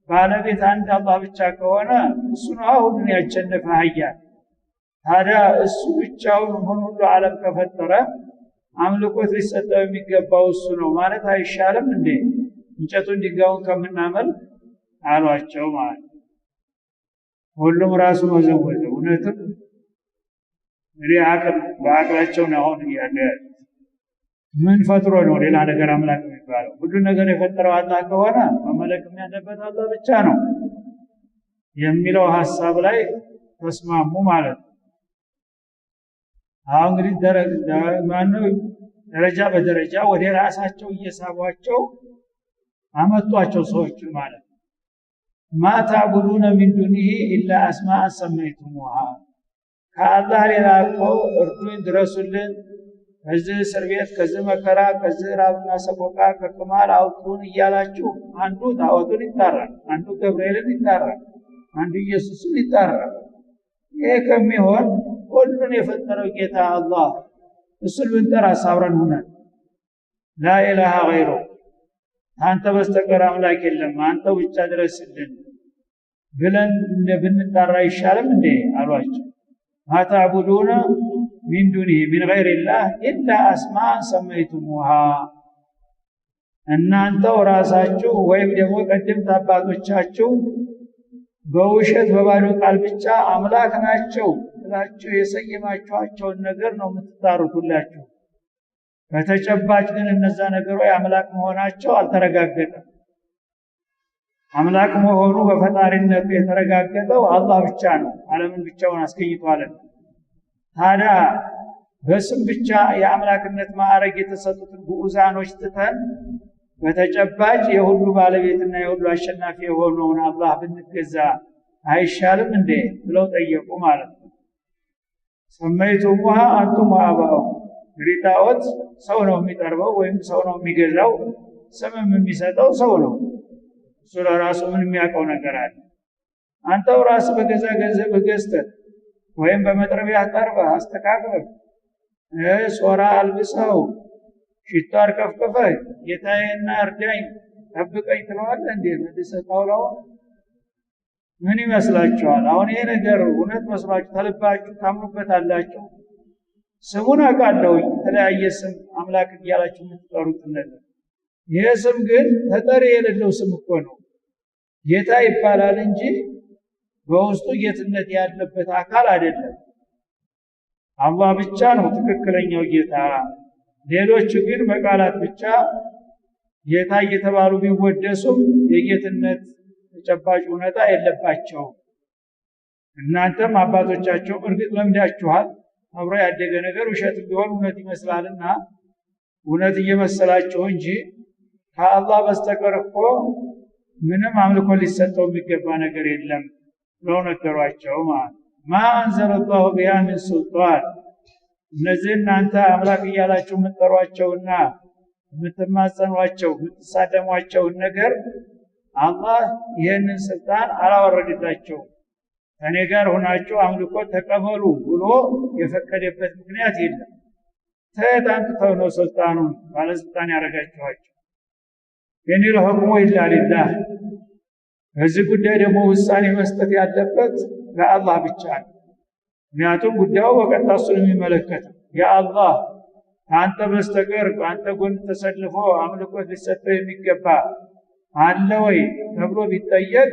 ባለቤት አንድ አላህ ብቻ ከሆነ እሱ ነው ሁሉን ያሸነፈ ኃያል። ታዲያ እሱ ብቻውን ሁሉ ዓለም ከፈጠረ አምልኮት ሊሰጠው የሚገባው እሱ ነው ማለት አይሻልም እንዴ? እንጨቱን ድንጋዩን ከምናመልክ አሏቸው ማለት። ሁሉም ራሱ መዘወዘ እውነትም እንግዲህ በአቅላቸው ነው አሁን ያለ። ምን ፈጥሮ ነው ሌላ ነገር አምላክ የሚባለው? ሁሉ ነገር የፈጠረው አላህ ከሆነ መመለክ የሚያደበት አላህ ብቻ ነው የሚለው ሐሳብ ላይ ተስማሙ ማለት ነው። አሁን እንግዲህ ደረጃ በደረጃ ወደ ራሳቸው እየሳቧቸው አመጧቸው ሰዎች ማለት ነው። ማ ተዕቡዱነ ሚን ዱኒሂ ኢላ አስማአን ሰመይቱሙሃ ከአላህ ሌላ እኮ እርዱኝ ድረሱልን ከዚህ እስር ቤት ከዚህ መከራ ከዚህ ራብና ሰቆቃ ከቅማል አውጡን እያላችሁ አንዱ ጣዖቱን ይጣራል፣ አንዱ ገብርኤልን ይጣራል፣ አንዱ ኢየሱስን ይጣራል። ይሄ ከሚሆን ሁሉን የፈጠረው ጌታ አላህ እሱን ብንጠራ አብረን ሆነን ላኢላሃ ገይሩ አንተ በስተቀር አምላክ የለም አንተ ብቻ ድረስልን ብለን ብንጠራ ይሻላል እንዴ አሏቸው። ማ ተዕቡዱነ ሚን ዱኒሂ ሚን ገይሪላህ ኢላ አስማአን ሰመይቱሙሃ እናንተው ራሳችሁ ወይም ደግሞ ቀደምት አባቶቻችሁ በውሸት በባዶ ቃል ብቻ አምላክ ናቸው ብላችሁ የሰየማችኋቸውን ነገር ነው የምትጣሩትላችሁ። በተጨባጭ ግን እነዛ ነገሮች አምላክ መሆናቸው አልተረጋገጠም። አምላክ መሆኑ በፈጣሪነቱ የተረጋገጠው አላህ ብቻ ነው፣ ዓለምን ብቻውን አስገኝቷል። ታዲያ በስም ብቻ የአምላክነት ማዕረግ የተሰጡትን ግዑዛኖች ትተን በተጨባጭ የሁሉ ባለቤትና የሁሉ አሸናፊ የሆነውን አላህ ብንገዛ አይሻልም እንዴ ብለው ጠየቁ ማለት ነው። ሰመይቱሙሃ አንቱም ወአባኡኩም ሪታዎት ሰው ነው የሚጠርበው ወይም ሰው ነው የሚገዛው፣ ስምም የሚሰጠው ሰው ነው። እሱ ለራሱ ምን የሚያውቀው ነገር አለ? አንተው ራስ በገዛ ገንዘብ ገዝተህ ወይም በመጥረቢያ ጠርበህ አስተካክለህ ሶራ አልብሰው ሽቶ አርከፍክፈህ ጌታዬና እርዳኝ ጠብቀኝ ትለዋለህ እንዴ? መልሰህ ጣውላው ምን ይመስላችኋል? አሁን ይሄ ነገር እውነት መስሏችሁ ተልባችሁ ታምኑበታላችሁ? ስሙን አውቃለሁ የተለያየ ስም አምላክ እያላችሁ የምትጠሩት ነገር፣ ይሄ ስም ግን ተጠሪ የሌለው ስም እኮ ነው። ጌታ ይባላል እንጂ በውስጡ ጌትነት ያለበት አካል አይደለም። አላህ ብቻ ነው ትክክለኛው ጌታ። ሌሎቹ ግን በቃላት ብቻ ጌታ እየተባሉ ቢወደሱም የጌትነት ተጨባጭ እውነታ የለባቸውም። እናንተም አባቶቻቸው እርግጥ ለምዳችኋል። አብሮ ያደገ ነገር ውሸት ቢሆን እውነት ይመስላልና እውነት እየመሰላችሁ እንጂ ከአላህ በስተቀር እኮ ምንም አምልኮ ሊሰጠው የሚገባ ነገር የለም ብለው ነገሯቸው ማለት ነው። ማ አንዘለላሁ ቢሃ ሚን ሱልጣን እነዚህ እናንተ አምላክ እያላችሁ የምትጠሯቸውና የምትማጸኗቸው የምትሳደሟቸውን ነገር አላህ ይህንን ስልጣን አላወረደላቸውም። ከኔ ጋር ሆናችሁ አምልኮ ተቀበሉ ብሎ የፈቀደበት ምክንያት የለም። ተየት አምጥተው ነው ስልጣኑን ባለስልጣን ያደረጋችኋቸው? ኢኒል ሁክሙ ኢላ ሊላህ። በዚህ ጉዳይ ደግሞ ውሳኔ መስጠት ያለበት ለአላህ ብቻ ነው። ምክንያቱም ጉዳዩ በቀጥታ እሱን የሚመለከት የአላህ ከአንተ በስተቀር በአንተ ጎን ተሰልፎ አምልኮት ሊሰጠው የሚገባ አለ ወይ ተብሎ ቢጠየቅ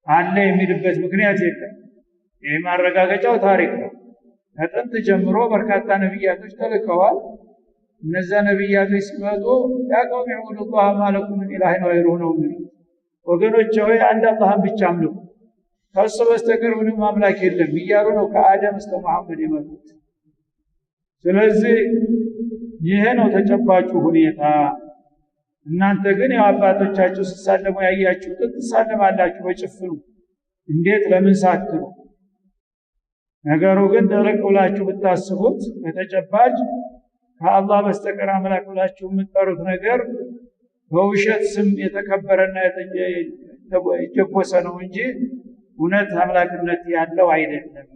አለ የሚልበት ምክንያት የለም። ይህ ማረጋገጫው ታሪክ ነው። ከጥንት ጀምሮ በርካታ ነቢያቶች ተልከዋል። እነዛ ነቢያቶች ሲመጡ ያ ቀውም ዕቡዱላህ ማ ለኩም ሚን ኢላሂን ገይሩሁ ነው የሚሉት። ወገኖች ሆይ አንድ አላህን ብቻ አምልኩ፣ ከእሱ በስተቀር ምንም አምላክ የለም እያሉ ነው ከአደም እስከ መሐመድ የመጡት። ስለዚህ ይሄ ነው ተጨባጩ ሁኔታ። እናንተ ግን ያው አባቶቻችሁ ሲሳለሙ ያያችሁትን ትሳለማላችሁ በጭፍኑ። እንዴት ለምን ሳትሉ ነገሩ ግን ደረቅ ብላችሁ ብታስቡት በተጨባጭ ከአላህ በስተቀር አምላክ ብላችሁ የምትጠሩት ነገር በውሸት ስም የተከበረና የተጀቦሰ ነው እንጂ እውነት አምላክነት ያለው አይደለም።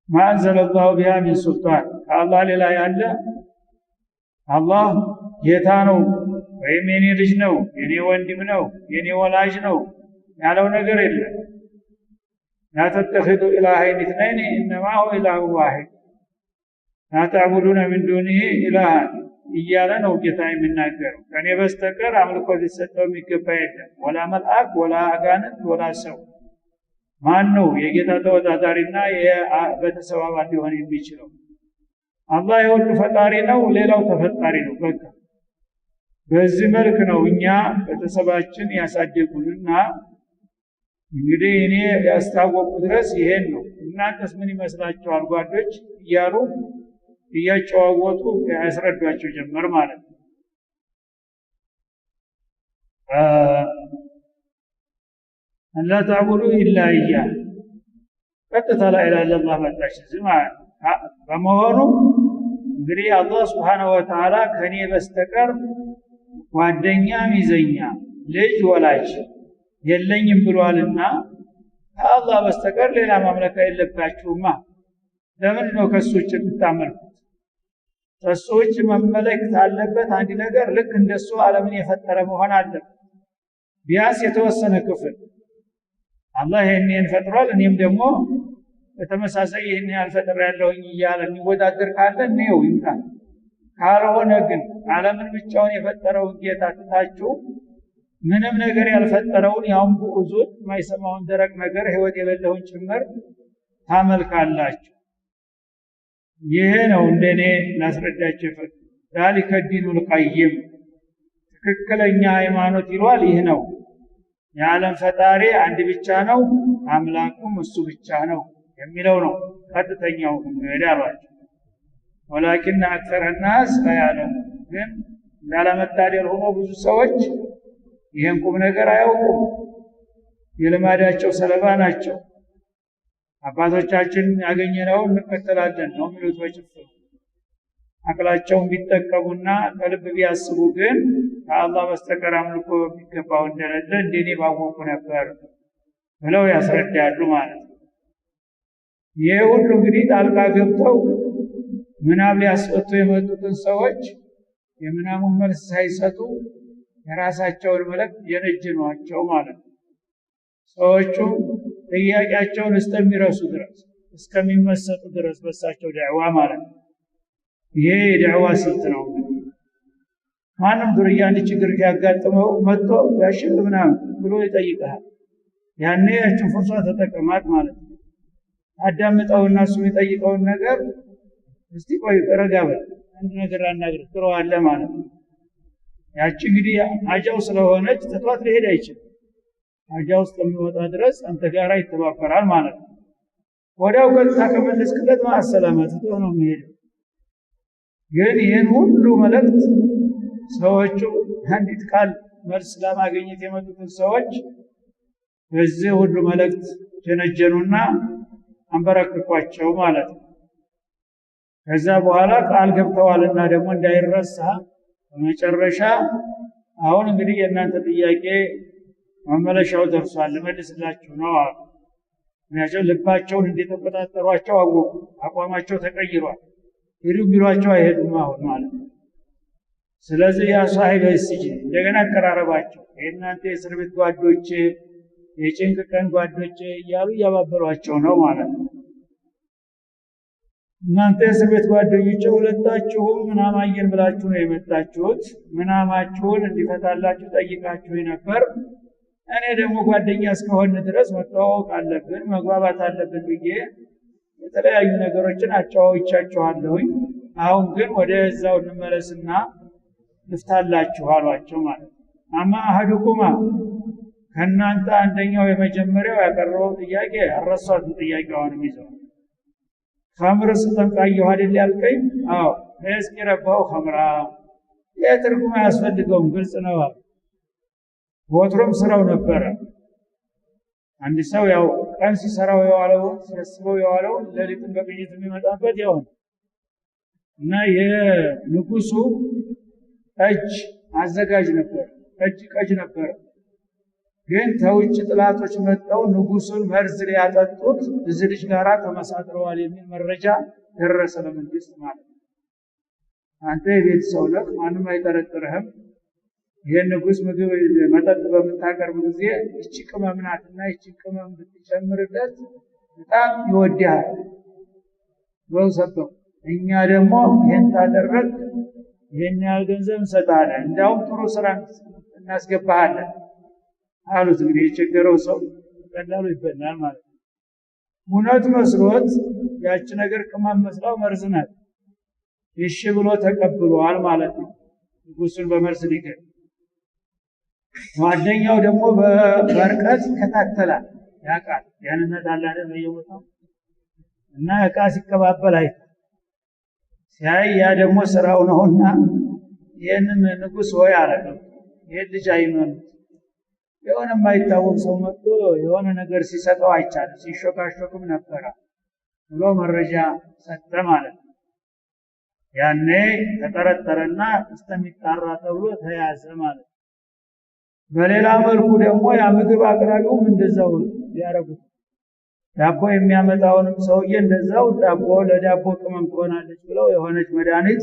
ማንዘለላሁ ቢሃ ሚን ሱልጣን ከአላህ ሌላ ያለ አላህ ጌታ ነው ወይም የኔ ልጅ ነው የኔ ወንድም ነው የኔ ወላጅ ነው ያለው ነገር የለም። لا تتخذوا إلهين اثنين إنما هو إله واحد لا تعبدون من دونه إلها እያለ ነው ጌታ የሚናገረው። ከኔ በስተቀር አምልኮ ሊሰጠው የሚገባ የለም። ወላ መልአክ ወላ አጋንንት ወላ ሰው። ማን ነው የጌታ ተወዳዳሪና የቤተሰብ አባል ሊሆን የሚችለው? አላህ የሁሉ ፈጣሪ ነው፣ ሌላው ተፈጣሪ ነው። በቃ በዚህ መልክ ነው እኛ ቤተሰባችን ያሳደጉንና እንግዲህ እኔ ያስታወቁ ድረስ ይሄን ነው። እናንተስ ምን ይመስላችኋል ጓዶች እያሉ እያጨዋወጡ ያስረዷቸው ጀመር ማለት ነው። አላ ተዕቡዱ ኢላ ኢያህ ቀጥታ ላ ኢላሀ ኢለላህ መጣች እዚህ ማለት ነው። በመሆኑ እንግዲህ አላህ ሱብሓነሁ ወተዓላ ከኔ በስተቀር ጓደኛ ሚዘኛ ልጅ ወላጅ የለኝም ብሏልና ከአላህ በስተቀር ሌላ ማምለክ የለባችሁማ። ለምን ነው ከሱ ውጭ የምታመልኩት? ከሱ ውጭ መመለክ አለበት አንድ ነገር ልክ እንደሱ ዓለምን የፈጠረ መሆን አለበት። ቢያንስ የተወሰነ ክፍል አላህ ይሄን ፈጥሯል እኔም ደግሞ በተመሳሳይ ይሄን ያልፈጥራለሁኝ እያለ የሚወዳደር ካለ ነው ይምጣ። ካልሆነ ግን ዓለምን ብቻውን የፈጠረውን ጌታ ትታችሁ ምንም ነገር ያልፈጠረውን ያውም ብዙት ማይሰማውን ደረቅ ነገር ህይወት የሌለውን ጭምር ታመልካላችሁ። ይሄ ነው እንደኔ ላስረዳችሁ ፈቅ ذلك الدين القيم ትክክለኛ ሃይማኖት ይሏል። ይህ ነው የዓለም ፈጣሪ አንድ ብቻ ነው፣ አምላኩም እሱ ብቻ ነው የሚለው ነው ቀጥተኛው መንገድ አሏቸው። ወላኪን አክثر الناس لا يعلمون ግን ያለመታደል ሆኖ ብዙ ሰዎች ይሄን ቁም ነገር አያውቁም። የልማዳቸው ሰለባ ናቸው። አባቶቻችን ያገኘነው እንከተላለን ነው የሚሉት በጭፍን። አቅላቸውን ቢጠቀሙና ከልብ ቢያስቡ ግን ከአላህ በስተቀር አምልኮ የሚገባው እንደሌለ እንደኔ ባወቁ ነበር ብለው ያስረዳሉ ማለት ነው። ይሄ ሁሉ እንግዲህ ጣልቃ ገብተው ምናብ ሊያስፈቱ የመጡትን ሰዎች የምናሙን መልስ ሳይሰጡ የራሳቸውን መልእክት የነጀኗቸው ማለት ነው። ሰዎቹ ጥያቄያቸውን እስከሚረሱ ድረስ እስከሚመሰጡ ድረስ በሳቸው ዳዕዋ ማለት ነው። ይሄ የዳዕዋ ስልት ነው። ማንም ዱርያ አንድ ችግር ያጋጥመው መጥቶ ያሽል ምናምን ብሎ ይጠይቃል። ያኔ ያችን ፍርሷ ተጠቀማት ማለት ነው። አዳምጠውና እሱ የሚጠይቀውን ነገር እስቲ ቆይ ረጋ በል አንድ ነገር አናግር ትለዋለህ ማለት ነው። ያቺ እንግዲህ አጃው ስለሆነች ተጥዋት ሊሄድ አይችልም። አጃው እስከሚወጣ ድረስ አንተ ጋር ይተባበራል ማለት ነው። ወዲያው ቀጥታ ከመለስክለት ማሰላመት ነው የሚሄደው። ግን ይህን ሁሉ መልእክት ሰዎቹ አንዲት ቃል መልስ ለማግኘት የመጡትን ሰዎች በዚህ ሁሉ መልእክት ጀነጀኑና አንበረከኳቸው ማለት ነው። ከዛ በኋላ ቃል ገብተዋልና ደግሞ እንዳይረሳ በመጨረሻ አሁን እንግዲህ የእናንተ ጥያቄ መመለሻው ደርሷል ልመልስላችሁ ነው አሉ። ምክንያቱም ልባቸውን እንደተቆጣጠሯቸው አወቁ። አቋማቸው ተቀይሯል። ሂዱ ቢሏቸው አይሄዱም አሁን ማለት ነው። ስለዚህ ያ ሳሂበ ሲጂን እንደገና አቀራረባቸው የእናንተ የእስር ቤት ጓዶቼ የጭንቅ ቀን ጓዶቼ እያሉ እያባበሏቸው ነው ማለት ነው። እናንተ የእስር ቤት ጓደኞቼ ሁለታችሁም ምናማየን ብላችሁ ነው የመጣችሁት። ምናማችሁን እንዲፈታላችሁ ጠይቃችሁ ነበር። እኔ ደግሞ ጓደኛ እስከሆነ ድረስ መተዋወቅ አለብን መግባባት አለብን ብዬ የተለያዩ ነገሮችን አጫዋውቻችኋለሁኝ። አሁን ግን ወደዛው እንመለስና ልፍታላችሁ አሏቸው ማለት ነው። አማ አሐዱኩማ ከእናንተ አንደኛው የመጀመሪያው ያቀረበው ጥያቄ አረሳቱ ጥያቄውን ይዘው ኸምር ስተንቃየው አይደል ያልከኝ? አዎ እስኪ ረባው ኸምራ የትርጉም አያስፈልገውም ግልጽ ነው አለ። ወትሮም ስራው ነበረ። አንድ ሰው ያው ቀን ሲሰራው የዋለው ሲያስበው የዋለው ለሊት በቅኝት የሚመጣበት ያው እና የንጉሱ እጅ አዘጋጅ ነበር እጅ ቀጅ ነበር ግን ተውጭ ጥላቶች መጣው ንጉሱን መርዝ ሊያጠጡት እዚህ ልጅ ጋራ ተመሳጥረዋል የሚል መረጃ ደረሰ ለመንግስት ማለት ነው አንተ የቤት ሰው ነህ ማንም አይጠረጥርህም የንጉስ ምግብ መጠጥ በመታቀርብ ጊዜ እቺ ቅመም ናትና እቺ ቅመም ብትጨምርለት በጣም ይወድሃል ወሰጠው እኛ ደግሞ ይሄን ታደረግ ይሄን ያህል ገንዘብ እንሰጣለን እንዳውም ጥሩ ስራ እናስገባሃለን አሉት እንግዲህ የቸገረው ሰው ቀላሉ ይበላል ማለት ነው ሙናት መስሎት ያቺ ነገር ቅመም መስላው መርዝ ናት እሺ ብሎ ተቀብሏል ማለት ነው ንጉሱን በመርዝ ሊገል ጓደኛው ደግሞ በርቀት ይከታተላል ያቃል ያንነት አለ አይደል በየቦታው እና ዕቃ ሲቀባበል አይ ሲያይ ያ ደግሞ ስራው ነውና ይሄንን ንጉስ ሆይ አረገው ይሄ ልጅ አይመን የሆነ የማይታወቅ ሰው መጥቶ የሆነ ነገር ሲሰጠው አይቻልም ሲሾካሾክም ነበር ብሎ መረጃ ሰጠ ማለት ነው ያኔ ተጠረጠረና እስተሚጣራ ተብሎ ተያዘ ማለት ነው በሌላ መልኩ ደግሞ ያ ምግብ አቅራቢው እንደዛው ያረጉት ዳቦ የሚያመጣውንም ሰውዬ እንደዛው ዳቦ ለዳቦ ቅመም ትሆናለች ብለው የሆነች መድኃኒት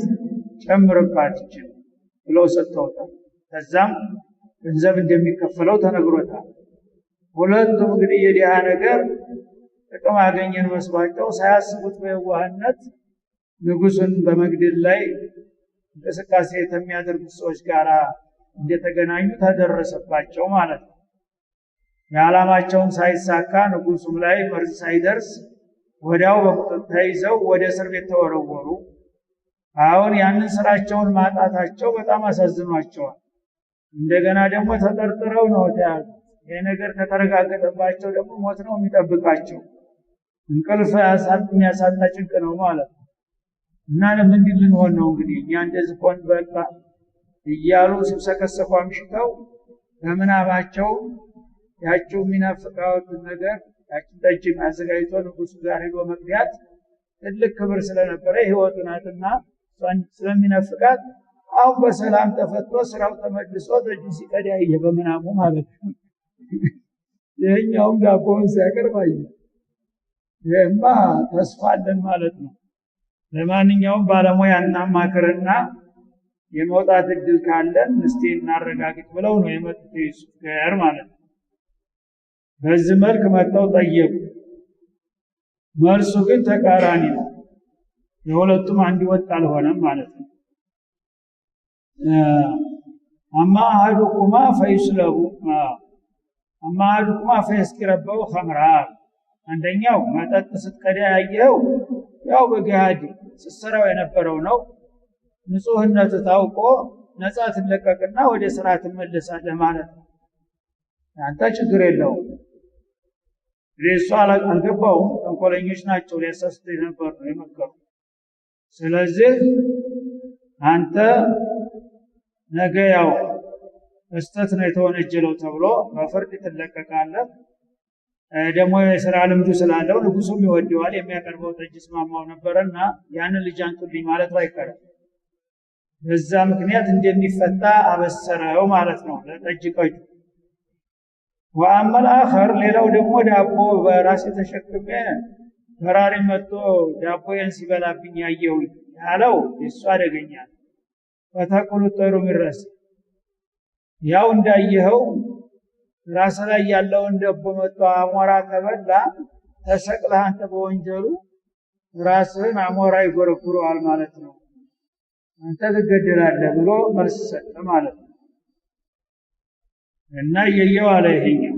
ጨምርባት ይችላል ብለው ሰጥተውታል ከዛም ገንዘብ እንደሚከፈለው ተነግሮታል ሁለቱም እንግዲህ የዲያ ነገር ጥቅም አገኘን መስሏቸው ሳያስቡት በየዋህነት ንጉሱን በመግደል ላይ እንቅስቃሴ የሚያደርጉ ሰዎች ጋራ እንደተገናኙ ተደረሰባቸው ማለት ነው የዓላማቸውን ሳይሳካ ንጉሱም ላይ መርዝ ሳይደርስ ወዲያው በቁጥጥር ተይዘው ወደ እስር ቤት ተወረወሩ አሁን ያንን ስራቸውን ማጣታቸው በጣም አሳዝኗቸዋል እንደገና ደግሞ ተጠርጥረው ነው ተያዙ ይሄ ነገር ከተረጋገጠባቸው ደግሞ ሞት ነው የሚጠብቃቸው እንቅልፍ ያሳጣ ጭንቅ ነው ማለት ነው እና ለምንድን ልንሆን ነው እንግዲህ እኛ እንደዚህ ቆን በቃ እያሉ ሲሰከሰቁ አምሽተው በመናባቸው ያቸው ሚናፍቃው ነገር ያችን ጠጅ አዘጋጅቶ ንጉሱ ጋር ሄዶ መቅዳት ትልቅ ክብር ስለነበረ ህይወቱን አጥና ስለሚናፍቃት አው በሰላም ተፈቶ ስራው ተመልሶ ጠጅ ሲቀዳ በመናሙ ማለት ነው የኛው ዳቦን ሲያቀርባይ የማ ተስፋለን ማለት ነው ለማንኛውም ባለሙያና ማከረና የመውጣት እድል ካለን እስቲ እናረጋግጥ ብለው ነው የመጡት ዩሱፍ ጋር ማለት ነው በዚህ መልክ መጣው ጠየቁ መልሱ ግን ተቃራኒ ነው የሁለቱም አንድ ወጥ አልሆነም ማለት ነው አማ አሐዱኩማ ፈይስለቡ አማ አሐዱኩማ ፈይስኪረበው ኸምራ አንደኛው መጠጥ ስትቀዳ ያየው ያው በጋዲ ስትሰራው የነበረው ነው ንጹህነቱ ታውቆ ነፃ ትለቀቅና ወደ ስራ ትመለሳለህ ማለት ነው አንተ ችግር የለው ሪሷላ አልገባው ተንኮለኞች ናቸው ሊያሳስቱ ነበር ነው የመከሩ ስለዚህ አንተ ነገ ያው እስተት ነው የተወነጀለው ተብሎ በፍርድ ትለቀቃለህ ደግሞ የሥራ ልምዱ ስላለው ንጉሱም ይወደዋል የሚያቀርበው ጠጅስ ማማው ነበርና ያንን ልጅ አንጡልኝ ማለት አይቀርም በዛ ምክንያት እንደሚፈታ አበሰረው ማለት ነው ለጠጅ ቀጁ ወአመል አኸር ሌላው ደግሞ ዳቦ በራሴ ተሸክሜ በራሪ መጥቶ ዳቦዬን ሲበላብኝ ያየው ያለው እሱ አደገኛ ፈታቁሉ ጠሩ ምረስ ያው እንዳየኸው ራስ ላይ ያለውን ዳቦ መጥቶ አሞራ ከበላ ተሰቅለህ አንተ በወንጀሉ ራስህን አሞራ ይጎረጉረዋል ማለት ነው አንተ ትገደላለህ ብሎ መልስ ሰጠ ማለት ነው እና የየው አለ ይሄኛው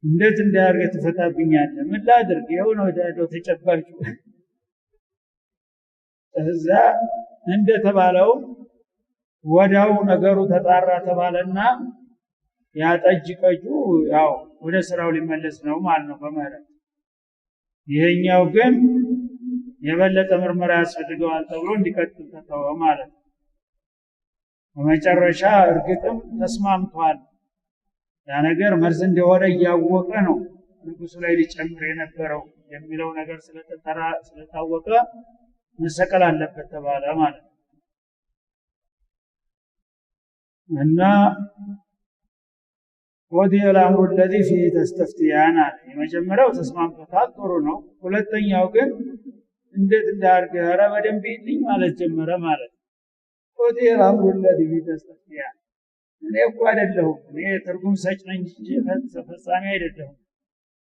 እንዴት እንዳያርገ ተፈታብኛለህ ምን ላድርግ ይሄው ነው ዳዶ ተጨባጭ እዛ እንደተባለው ወዳው ነገሩ ተጣራ ተባለና ያጠጅ ቀጁ ያው ወደ ስራው ሊመለስ ነው ማለት ነው በመረጥ ይሄኛው ግን የበለጠ ምርመራ ያስፈልገዋል ተብሎ እንዲቀጥል ተተወ ማለት ነው በመጨረሻ እርግጥም ተስማምቷል ያ ነገር መርዝ እንደሆነ ያወቀ ነው ንጉሱ ላይ ሊጨምር የነበረው የሚለው ነገር ስለታወቀ መሰቀል አለበት ተባለ ማለት ነው። እና ወዲህ الامر الذي فيه تستفتيان የመጀመሪያው ተስማምቶታል ጥሩ ነው። ሁለተኛው ግን እንዴት እንዳርገ ኧረ በደንብ ይልኝ ማለት ጀመረ ማለት ነው። ወዲህ الامر الذي فيه تستفتيان እኔ እኮ አይደለሁም እኔ ትርጉም ሰጭ ነኝ እንጂ ፈጻሚ አይደለሁም።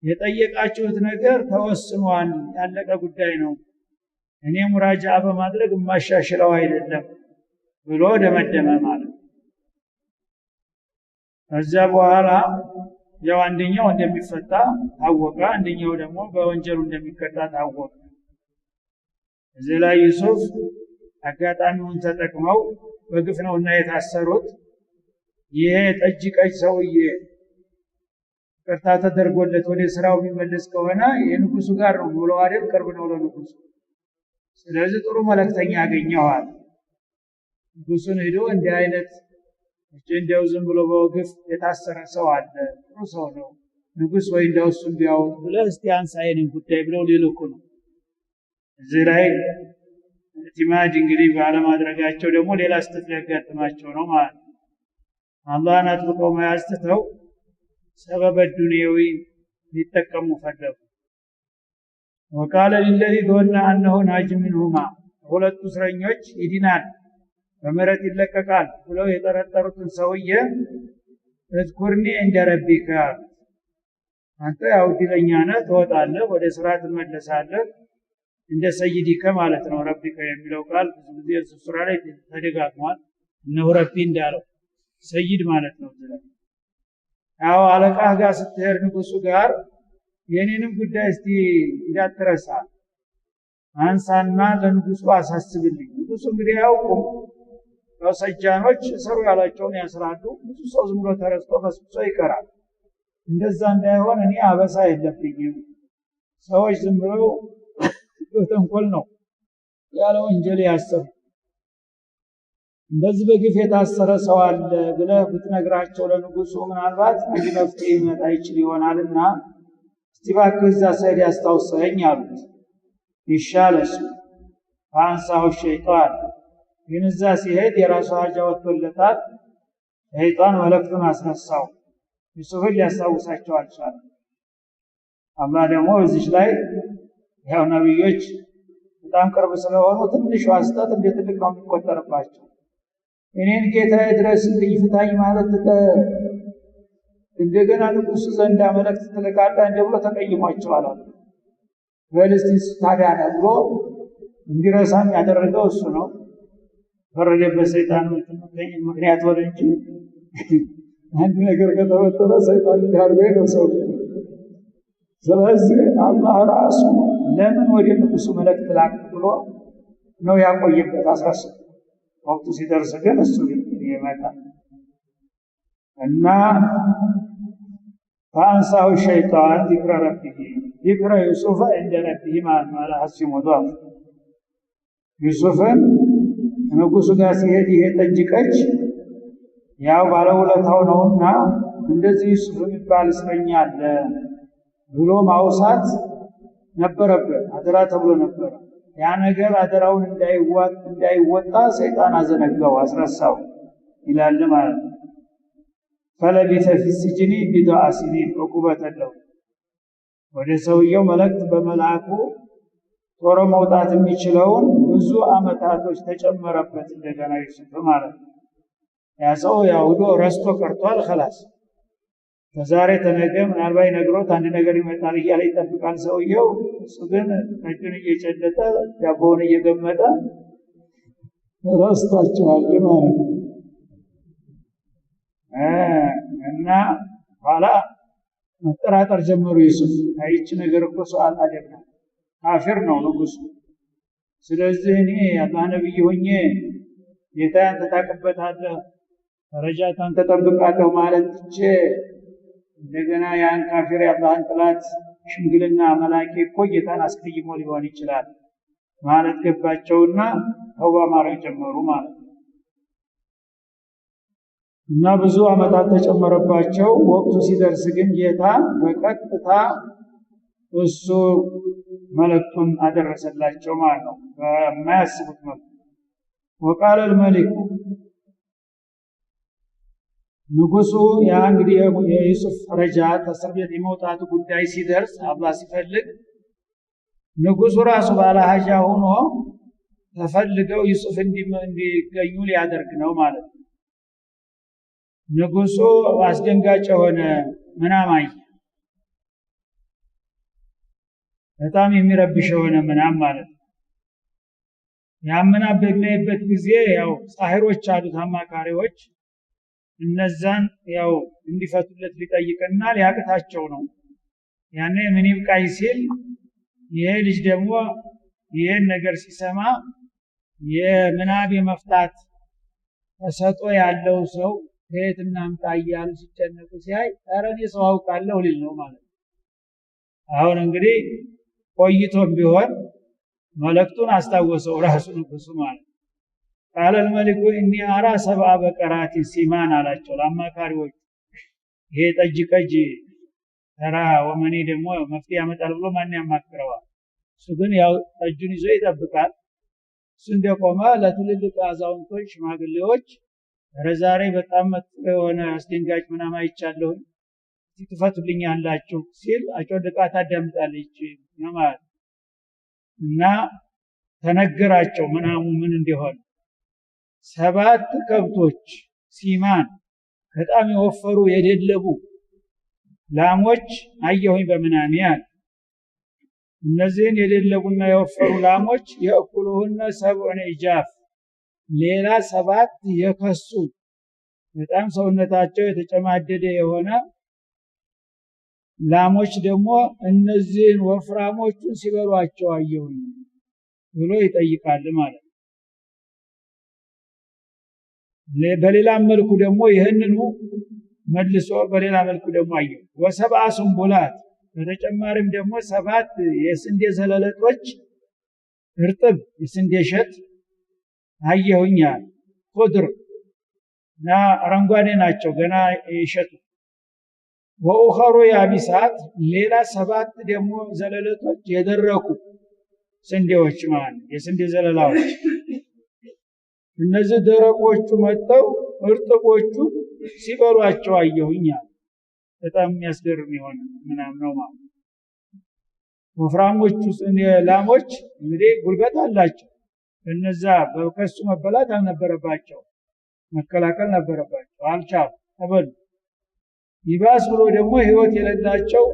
የጠየቃችሁት ነገር ተወስኗል ያለቀ ጉዳይ ነው። እኔ ሙራጃ በማድረግ ማሻሽለው አይደለም ብሎ ደመደመ ማለት ነው። ከዛ በኋላ ያው አንደኛው እንደሚፈታ ታወቀ፣ አንደኛው ደግሞ በወንጀሉ እንደሚቀጣ ታወቀ። እዚህ ላይ ዩሱፍ አጋጣሚውን ተጠቅመው በግፍ ነውና የታሰሩት ይሄ ጠጅ ቀጅ ሰውዬ ቅርታ ተደርጎለት ወደ ስራው የሚመለስ ከሆነ የንጉሱ ጋር ነው ብሎ አይደል ቅርብ ነው ለንጉሱ። ስለዚህ ጥሩ መልእክተኛ ያገኘዋል። ንጉሱን ሄዶ እንዲህ አይነት እንደው ዝም ብሎ በግፍ የታሰረ ሰው አለ ጥሩ ሰው ነው ንጉስ ወይ እንደው እሱን ቢያወጡ ብለህ እስቲ አንሳይን ጉዳይ ብለው ሊልኩ ነው። እዚህ ላይ ኢማድ እንግዲህ ባለማድረጋቸው ደግሞ ሌላ ስተት ሊያጋጥማቸው ነው ማለት ነው። አላህን አጥብቀው መያዝ ትተው ሰበበ ዱንያዊ ሊጠቀሙ ፈለጉ። وقال للذي ظن انه ناج منهما ሁለቱ እስረኞች ይድናል በመረት ይለቀቃል ብለው የጠረጠሩትን ሰውዬ እዝኩርኒ እንደ ረቢካ አንተ ያው ድለኛ ነህ ትወጣለህ ወደ ስራ ትመለሳለህ እንደ ሰይዲከ ማለት ነው። ረቢካ የሚለው ቃል ብዙ ጊዜ ሱራ ላይ ተደጋግሟል። ነው ረቢ እንዳለው ሰይድ ማለት ነው። ያው አለቃህ ጋር ስትሄድ ንጉሱ ጋር የኔንም ጉዳይ እስቲ እንዳትረሳ አንሳና ለንጉሱ አሳስብልኝ። ንጉሱ እንግዲህ ያውቁም ሰጃኖች ሰሩ ያላቸውን ያስራሉ። ብዙ ሰው ዝም ብሎ ተረስቶ በስብሶ ይቀራል። እንደዛ እንዳይሆን እኔ አበሳ የለብኝም። ሰዎች ዝም ብለው በተንኮል ነው ያለ ወንጀል ያሰሩ እንደዚህ በግፍ የታሰረ ሰው አለ ብለህ ብትነግራቸው ለንጉሱ ምናልባት እንዲመፍትሄ ይመጣ ይችል ይሆናልና እስቲ እባክህ እዛ ሰይድ ያስታውሰኝ አሉት። ይሻለሽ አንሳው ሸይጣን ግን እዛ ሲሄድ የራሱ ሀጃ ወጥቶለታል። ሸይጣን መልእክቱን አስነሳው። ዩሱፍን ሊያስታውሳቸው አልቻለም። አላህ ደግሞ እዚህ ላይ ያው ነብዮች በጣም ቅርብ ስለሆኑ ትንሽ ዋስጣት እንደ ትልቅ ነው የሚቆጠርባቸው። እኔን ጌታ ድረስልኝ ፍታኝ ማለት እንደገና ንጉሱ ዘንድ መልእክት ተለቃጣ እንደብሎ ተቀይሟቸዋል። ወለስቲስ ታዲያ ብሎ እንዲረሳም ያደረገው እሱ ነው። ፈረደበት ሰይጣን ምክንያት ወደ እንጂ አንድ ነገር ከተወጠረ ሰይጣን ጋር ነው ሰው። ስለዚህ አላህ ራሱ ለምን ወደ ንጉሱ መልእክት ላክ ብሎ ነው ያቆየበት 18 ወቅቱ ሲደርስ ግን እሱ ይመጣል እና فانساه الشيطان ذكر ربه ذكر يوسف عند ربه ما لا حسي مضاف ዩሱፍን ንጉሱ ጋር ሲሄድ ይሄ ጠጅቀች ያው ባለውለታው ነውና እንደዚህ ዩሱፍ የሚባል እስረኛ አለ ብሎ ማውሳት ነበረበት። አደራ ተብሎ ነበር። ያ ነገር አደራውን እንዳይወጣ ሰይጣን አዘነጋው አስረሳው ይላል ማለት ነው። فلبث في السجن بضع سنين عقوبة له ወደ ሰውየው መልእክት በመላኩ ጦር መውጣት የሚችለውን ብዙ አመታቶች ተጨመረበት እንደገና ዩሱፍ ማለት ነው። ያ ሰው ያውዶ ረስቶ ቀርቷል خلاص ከዛሬ ተነገ ምናልባት ነግሮት አንድ ነገር ይመጣል እያለ ይጠብቃል ሰውየው። እሱ ግን እጁን እየጨለጠ ያቦውን እየገመጠ ረስቷቸዋል ማለት ነው። እና ኋላ መጠራጠር ጀመሩ ዩሱፍ አይች ነገር እኮ ሱአል አይደለም ካፊር ነው ንጉስ። ስለዚህ እኔ አላህ ነብይ ሆኜ ጌታን ተታቀበታለህ ደረጃታን ተጠብቃለሁ ማለት እቺ እንደገና ያን ካፊር ያላህን ጥላት ሽምግልና መላእክት እኮ ጌታን አስቀይሞ ሊሆን ይችላል ማለት ገባቸውና ተውባ ማድረግ ጀመሩ ማለት ነው። እና ብዙ አመታት ተጨመረባቸው። ወቅቱ ሲደርስ ግን ጌታ በቀጥታ እሱ መልእክቱን አደረሰላቸው ማለት ነው በማያስቡት መልኩ። ወቃለ الملك ንጉሱ ያ እንግዲህ የዩሱፍ ረጃ ከእስር ቤት የመውጣቱ ጉዳይ ሲደርስ አላህ ሲፈልግ ንጉሱ ራሱ ባለ ሀጃ ሆኖ ተፈልገው ዩሱፍ እንዲገኙ ሊያደርግ ነው ማለት ነው። ንጉሱ አስደንጋጭ የሆነ ምናም አየ። በጣም የሚረብሽ የሆነ ምናም ማለት ነው። ያምና በሚያይበት ጊዜ ያው ጻሂሮች አሉት አማካሪዎች፣ እነዛን ያው እንዲፈቱለት ሊጠይቅና ሊያቅታቸው ነው። ያኔ ምን ይብቃይ ሲል ይሄ ልጅ ደግሞ ይሄን ነገር ሲሰማ የምናብ የመፍታት ተሰጦ ያለው ሰው ከየት እናምጣ እያሉ ሲጨነቁ ሲያይ ኧረ እኔ ሰው አውቃለሁ ሊል ነው ማለት ነው። አሁን እንግዲህ ቆይቶም ቢሆን መልእክቱን አስታወሰው ራሱ ንጉሱ ማለት ነው። ቃለ الملك إني أرى 7 በቀራት ሲማን አላቸው ለአማካሪዎች። ይሄ ጠጅ ቀጅ ተራ ወመኔ ደግሞ መፍትሄ ያመጣል ብሎ ማን ያማክረዋል? እሱ ግን ያው ጠጁን ይዞ ይጠብቃል። እሱ እንደቆመ ለትልልቅ አዛውንቶች ሽማግሌዎች ዛሬ በጣም መጥፎ የሆነ አስደንጋጭ ምናም አይቻለሁ ትፈቱልኛላችሁ ሲል አጮድቃ ታዳምጣለች ማለት እና ተነገራቸው ምናሙ ምን እንደሆነ። 7 ከብቶች ሲማን በጣም የወፈሩ የደለቡ ላሞች አየሁኝ በመናሜ አለ። እነዚህን የደለቡና የወፈሩ ላሞች የእኩሉህነ 7 ኢጃፍ ሌላ 7 የከሱ በጣም ሰውነታቸው የተጨማደደ የሆነ ላሞች ደግሞ እነዚህን ወፍራሞቹን ሲበሏቸው አየሁኝ ብሎ ይጠይቃል ማለት ነው። በሌላ መልኩ ደግሞ ይሄንኑ መልሶ በሌላ መልኩ ደግሞ አየሁ። ወሰብአ ሱንቡላት በተጨማሪም ደግሞ 7 የስንዴ ዘለለጦች እርጥብ የስንዴ እሸት አየሁኝ አለ። ኹድር እና አረንጓዴ ናቸው ገና ይሸቱ። ወኡኸሩ ያቢሳት ሌላ 7 ደግሞ ዘለለጦች የደረቁ ስንዴዎች ማለት የስንዴ ዘለላዎች። እነዚህ ደረቆቹ መጥተው እርጥቦቹ ሲበሏቸው አየሁኝ አለ። በጣም የሚያስገርም የሆነ ምናምን ነው ማለት። ወፍራሞቹ ላሞች እንግዲህ ጉልበት አላቸው። እነዛ በከሱ መበላት አልነበረባቸው፣ መከላከል ነበረባቸው፣ አልቻሉ ተበሉ። ይባስ ብሎ ደግሞ ህይወት የሌላቸው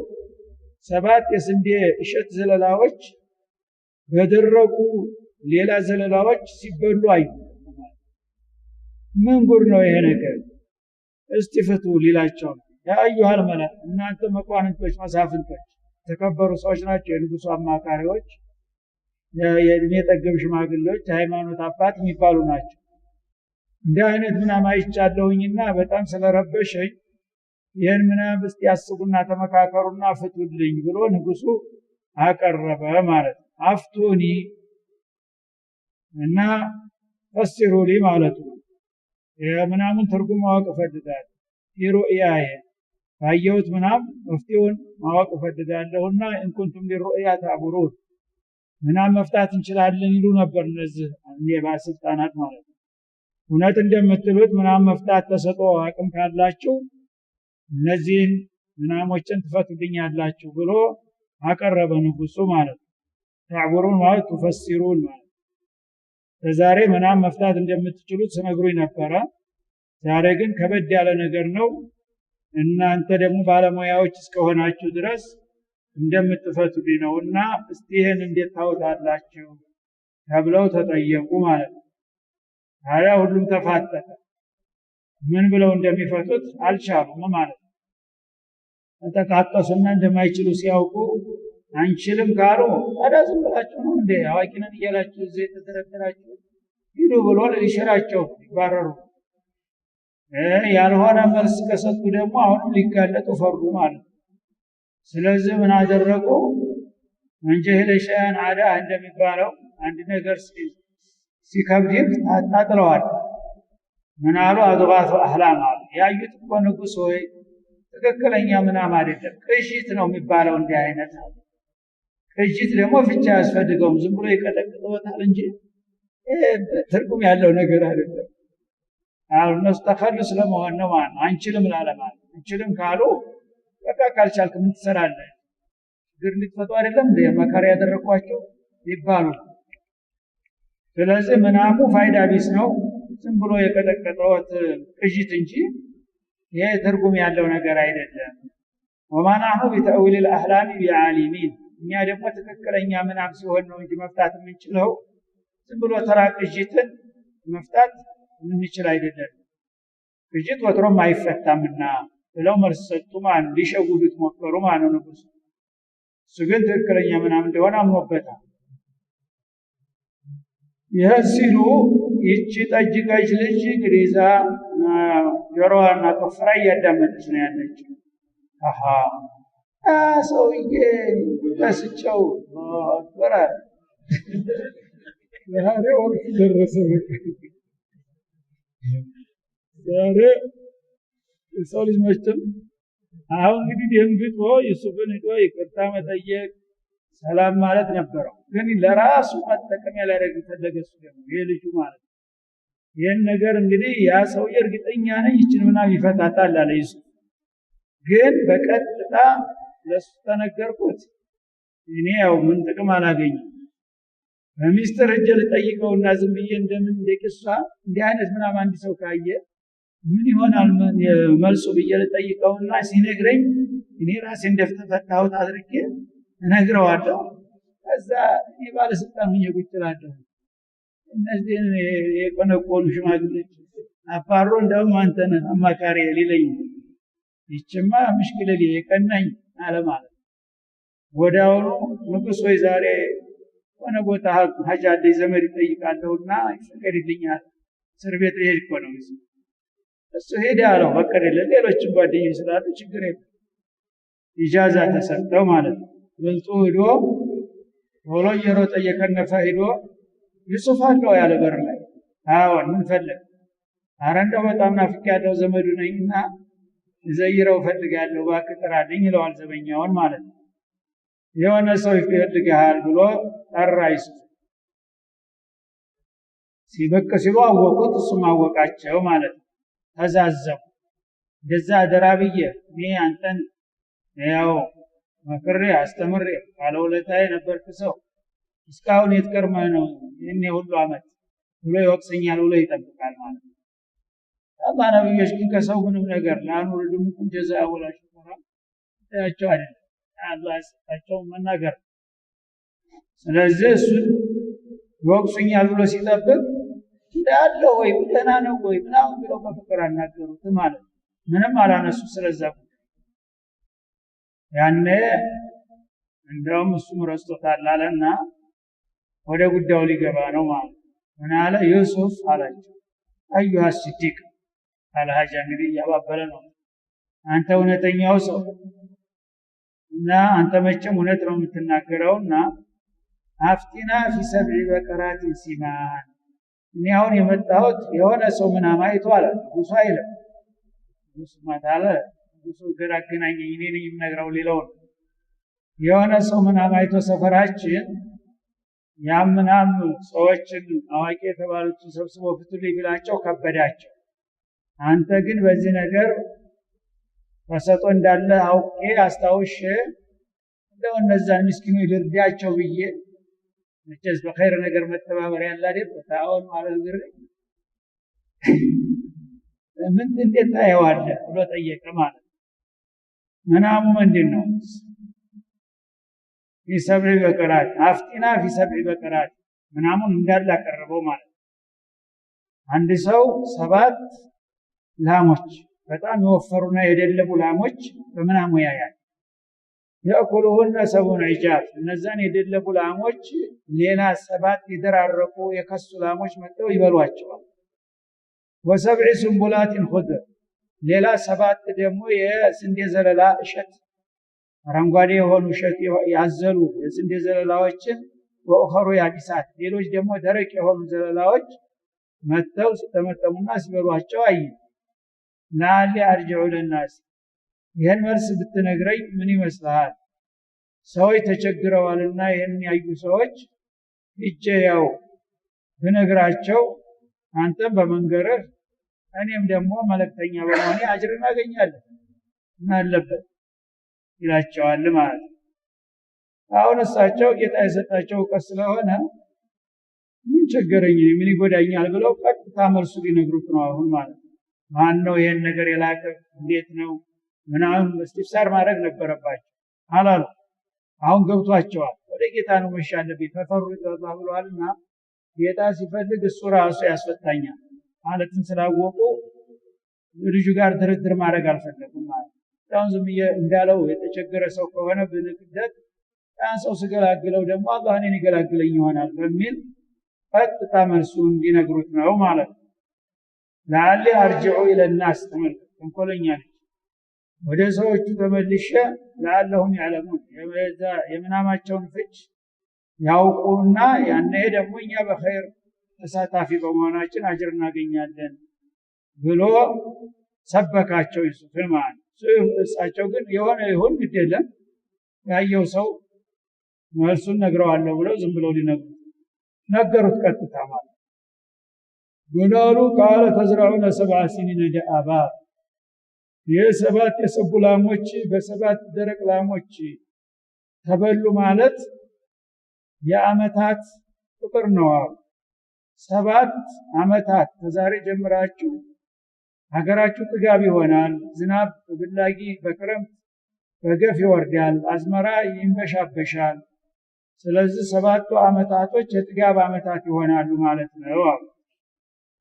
7 የስንዴ እሸት ዘለላዎች በደረቁ ሌላ ዘለላዎች ሲበሉ አዩ። ምን ጉድ ነው ይሄ ነገር? እስቲ ፍቱ ሊላቸው ነው። ያ አዩሃል መላክ እናንተ መኳንንቶች መሳፍንቶች ተከበሩ ሰዎች ናቸው፣ የንጉሱ አማካሪዎች፣ የእድሜ ጠገብ ሽማግሌዎች፣ ሃይማኖት አባት የሚባሉ ናቸው። እንዲህ አይነት ምናምን አይቻለሁኝና በጣም ስለረበሸኝ ይህን ምናምን እስቲ ያስቡና ተመካከሩና ፍቱልኝ ብሎ ንጉሱ አቀረበ ማለት ነው። አፍቱኒ እና ፈስሩሊ ማለቱ የምናምን ትርጉም ማወቅ እፈልጋለሁ። ይሩእያዬ ባየሁት ምናምን መፍትሄውን ማወቅ እፈልጋለሁና እንኩንቱም ሊሩእያ ታቡሩን ምናምን መፍታት እንችላለን ይሉ ነበር እነዚህ ባለስልጣናት ማለት ነው። እውነት እንደምትሉት ምናምን መፍታት ተሰጦ አቅም ካላችሁ እነዚህን ምናሞችን ትፈቱልኛላችሁ ብሎ አቀረበ ንጉሱ ማለት ነው። ታቡሩን ማለት ትፈሲሩን ማለት ዛሬ ምናምን መፍታት እንደምትችሉት ስነግሩኝ ነበረ። ዛሬ ግን ከበድ ያለ ነገር ነው። እናንተ ደግሞ ባለሙያዎች እስከሆናችሁ ድረስ እንደምትፈቱልኝ ነውና እስቲ ይሄን እንዴት ታውታላችሁ ተብለው ተጠየቁ ማለት ነው። ታዲያ ሁሉም ተፋጠጠ። ምን ብለው እንደሚፈቱት አልቻሉም ማለት ነው። ተጠቃቀሱና እንደማይችሉ ሲያውቁ አንችልም ካሉ ታዲያ ዝም ብላችሁ ነው እንዴ አዋቂ ነን እያላችሁ እዚህ ተደረደራችሁ ሂዱ ብሎ ሊሽራቸው ይባረሩ። ያልሆነ መልስ ከሰጡ ደግሞ አሁንም ሊጋለጡ ፈሩ ማለት ነው። ስለዚህ ምን አደረጉ? መንጀህለ ሸያን አዳ እንደሚባለው አንድ ነገር ሲከብድህ ታጣጥለዋል። ምን አሉ አድጋቱ አህላም አሉ ያዩት እኮ ንጉሥ ሆይ ትክክለኛ ምናም አይደለም ቅዥት ነው የሚባለው እንዲህ አይነት አሉ ቅዥት ደግሞ ፍቻ ያስፈልገውም ዝም ብሎ ይቀጠቅጠውታል እንጂ ትርጉም ያለው ነገር አይደለም አሁን እነሱ ተኸልስ ለመሆን ነው ማለት አንችልም ላለማለት አንችልም ካሉ በቃ ካልቻልክ ምን ትሰራለህ ግር ልትፈቱ አይደለም እንደ መከራ ያደረኳቸው ይባሉ ስለዚህ ምናሙ ፋይዳ ቢስ ነው ዝም ብሎ የቀጠቀጠውት ቅዥት እንጂ ይሄ ትርጉም ያለው ነገር አይደለም ወማናሁ ቢተአዊል الأحلام بعالمين እኛ ደግሞ ትክክለኛ ምናም ሲሆን ነው እንጂ መፍታት የምንችለው ዝም ብሎ ተራ ቅዥትን መፍታት የምንችል አይደለም ቅዥት ወትሮም አይፈታምና ብለው መልስ ሰጡ ማን ሊሸውዱት ሞከሩ ማን ነው እሱ ግን ትክክለኛ ምናም እንደሆነ አምኖበታል ይህሲሉ ይቺ ጠጅጋጅ ልጅ ግሪዛ ጆሮዋና ከፍራ እያዳመጠች ነው ያለችው አሃ ሰውዬ ተስጨው ወራ ዛሬ ወርቅ ደረሰ ዛሬ ሰው ልጅ መቼም አሁን እንግዲህ ደንግጦ ዩሱፍን ሄዶ ይቅርታ መጠየቅ ሰላም ማለት ነበረው ግን ለራሱ መጠቀሚያ ሊያደርግ ተደገሱ ደግሞ የልጁ ማለት ይሄን ነገር እንግዲህ ያ ሰው እርግጠኛ ነኝ ይችን ምናምን ይፈታታል አለ ዩሱፍ ግን በቀጥታ ለሱ ተነገርኩት እኔ ያው ምን ጥቅም አላገኝም በሚስጥር እጅ ልጠይቀውና ዝም ብዬ እንደምን እንደቅሷ እንዲህ አይነት ምናምን አንድ ሰው ካየ ምን ይሆናል መልሱ ብዬ ልጠይቀውና ሲነግረኝ እኔ ራሴ እንደፈታሁት አድርጌ እነግረዋለሁ ከዛ ባለስልጣን ምን ይጉጥላለሁ እነዚህ የቆነቆኑ ሽማግሌዎች አፋሮ እንደውም አንተን አማካሪ ሊለኝ ይችማ ምሽክለሌ የቀናኝ አለ ማለት ወዳውኑ ንጉሥ ወይ ዛሬ ሆነ ቦታ ሀጃ አለኝ ዘመድ ይጠይቃለሁና ይፈቀድልኛል እስር ቤት ልሄድ እኮ ነው እሱ ሄደ አለው ፈቀደለት ሌሎችም ጓደኞች ስላሉ ችግር የለም ኢጃዛ ተሰጠው ማለት ነው ወልጦ ሄዶ ወሎ የሮጠ የከነፈ ሄዶ ዩሱፍ አለው ያለ በር ላይ አዎን ምን ፈለግ አረንዳ በጣም ናፍቅ ያለው ዘመዱ ነኝና ዘይረው ፈልጋለሁ እባክህ ጥራልኝ ይለዋል ዘበኛውን ማለት ነው የሆነ ሰው ይፈልጋል ብሎ ጠራ ዩሱፍ ሲበቅ ሲሉ አወቁት እሱም አወቃቸው ማለት ነው ተዛዘቡ እንደዛ ደራብዬ እኔ አንተን ያው መክሬ አስተምሬ ባለውለታዬ ነበርክ ሰው እስካሁን የትቀርመ ነው እኔ ሁሉ አመት ብሎ ይወቅሰኛል ብሎ ይጠብቃል ማለት ነው አላህ ነብዮች ግን ከሰው ምንም ነገር ላኑር ድምቁን ጀዛ ወላሽ ተራ ያቸው አይደል አላህ ያስጣቸው መናገር ስለዚህ እሱ ይወቅሰኛል ብሎ ሲጠብቅ እንዳለ ወይ ደህና ነው ወይ ምናምን ብለው በፍቅር አናገሩት ማለት ምንም አላነሱ ስለዛ ያኔ እንደውም እሱም ረስቶታል አለና ወደ ጉዳዩ ሊገባ ነው ማለት ምን አለ ዩሱፍ አላቸው አዩሃ ሲዲቅ አልሃጃ እንግዲህ ያባበለ ነው አንተ እውነተኛው ሰው እና አንተ መቼም እውነት ነው የምትናገረውና አፍቲና في 7 በቀራት ሲማን እኔ አሁን የመጣሁት የሆነ ሰው ምናምን አይቷል ብዙ አይደለም ብዙ ማታለ ብዙ ገራገናኝ እኔ ነኝ የምነግረው ሌላው የሆነ ሰው ምናምን አይቶ ሰፈራችን ያምናም ሰዎችን አዋቂ የተባሉት ሰብስቦ ፍቱልኝ ብላቸው ከበዳቸው አንተ ግን በዚህ ነገር ወሰጦ እንዳለ አውቄ አስታውሽ እንደው እነዛን ምስኪኖች ልርዳቸው ብዬ መቼስ በኸይር ነገር መተባበር ያለ አይደል ታውን ማለት ግር ምን እንዴት ታየዋለህ ብሎ ጠየቀ ማለት ምናሙ ምንድነው في 7 በቀራት አፍቲና في 7 በቀራት ምናሙን እንዳለ አቀረበው ማለት አንድ ሰው 7 ላሞች በጣም የወፈሩና የደለቡ ላሞች በምናሙ ያያል ያቆሉና 7 ዒጃፍ እነዛን የደለቡ ላሞች ሌላ 7 ይደራረቁ የከሱ ላሞች መጥተው ይበሏቸዋል ወሰብዕ ሱንቡላትን ኹድር ሌላ 7 ደግሞ የስንዴ ዘለላ እሸት አረንጓዴ የሆኑ እሸት ያዘሉ የስንዴ ዘለላዎችን ወእኸሩ ያቢሳት ሌሎች ደግሞ ደረቅ የሆኑ ዘለላዎች መተው ሲተመተሙና ሲበሏቸው አይ ላሊ አርጅዑ ለናስ ይሄን መልስ ብትነግረኝ ምን ይመስልሃል? ሰዎች ተቸግረዋልና ይሄን ያዩ ሰዎች እጄ ያው ብነግራቸው አንተም በመንገርህ እኔም ደግሞ መልእክተኛ በመሆኔ አጅርን አገኛለሁ እና አለበት ይላቸዋል ማለት ነው። አሁን እሳቸው ጌታ የሰጣቸው እውቀት ስለሆነ ምን ቸገረኝ ምን ይጎዳኛል ብለው ቀጥታ መልሱ ሊነግሩት ነው አሁን ማለት ነው። ማን ነው ይሄን ነገር የላከ እንዴት ነው ምናምን እስቲፍሳር ማድረግ ነበረባቸው አላሉ። አሁን ገብቷቸዋል። ወደ ጌታ ነው መሻለብኝ ተፈሩ ይላል ብለዋልና ጌታ ሲፈልግ እሱ ራሱ ያስፈታኛል ማለትን ስላወቁ ልጁ ጋር ድርድር ማድረግ አልፈለጉም ማለት ነው። አሁን ዝም እንዳለው የተቸገረ ሰው ከሆነ በንግደት ያን ሰው ሲገላግለው ደግሞ አላህ እኔን ይገላግለኝ ይሆናል በሚል ቀጥታ መልሱን እንዲነግሩት ነው ማለት ነው። ላሊ አርጅዑ ኢለናስ ተንኮለኛ ነች። ወደ ሰዎቹ ተመልሼ ለአለሁም ያለሙን የምናማቸውን ፍች ያውቁና ያኔ ደግሞ እኛ በኸይር ተሳታፊ በመሆናችን አጅር እናገኛለን ብሎ ሰበካቸው ዩሱፍ ማለት እሳቸው ግን የሆነ ይሁን ግድ የለም ያየው ሰው መልሱን ነግረዋለሁ ብለው ዝም ብለው ነገሩት ቀጥታ ማለት ጉናሉ ቃለ ተዝራዑነ ሰብዓ ሲኒነ ደአባ የሰባት የሰቡ ላሞች በሰባት ደረቅ ላሞች ተበሉ ማለት የአመታት ቁጥር ነው። ሰባት አመታት ከዛሬ ጀምራችሁ ሀገራችሁ ጥጋብ ይሆናል። ዝናብ በብላጊ በክረምት በገፍ ይወርዳል። አዝመራ ይንበሻበሻል። ስለዚህ ሰባቱ አመታቶች የጥጋብ አመታት ይሆናሉ ማለት ነው።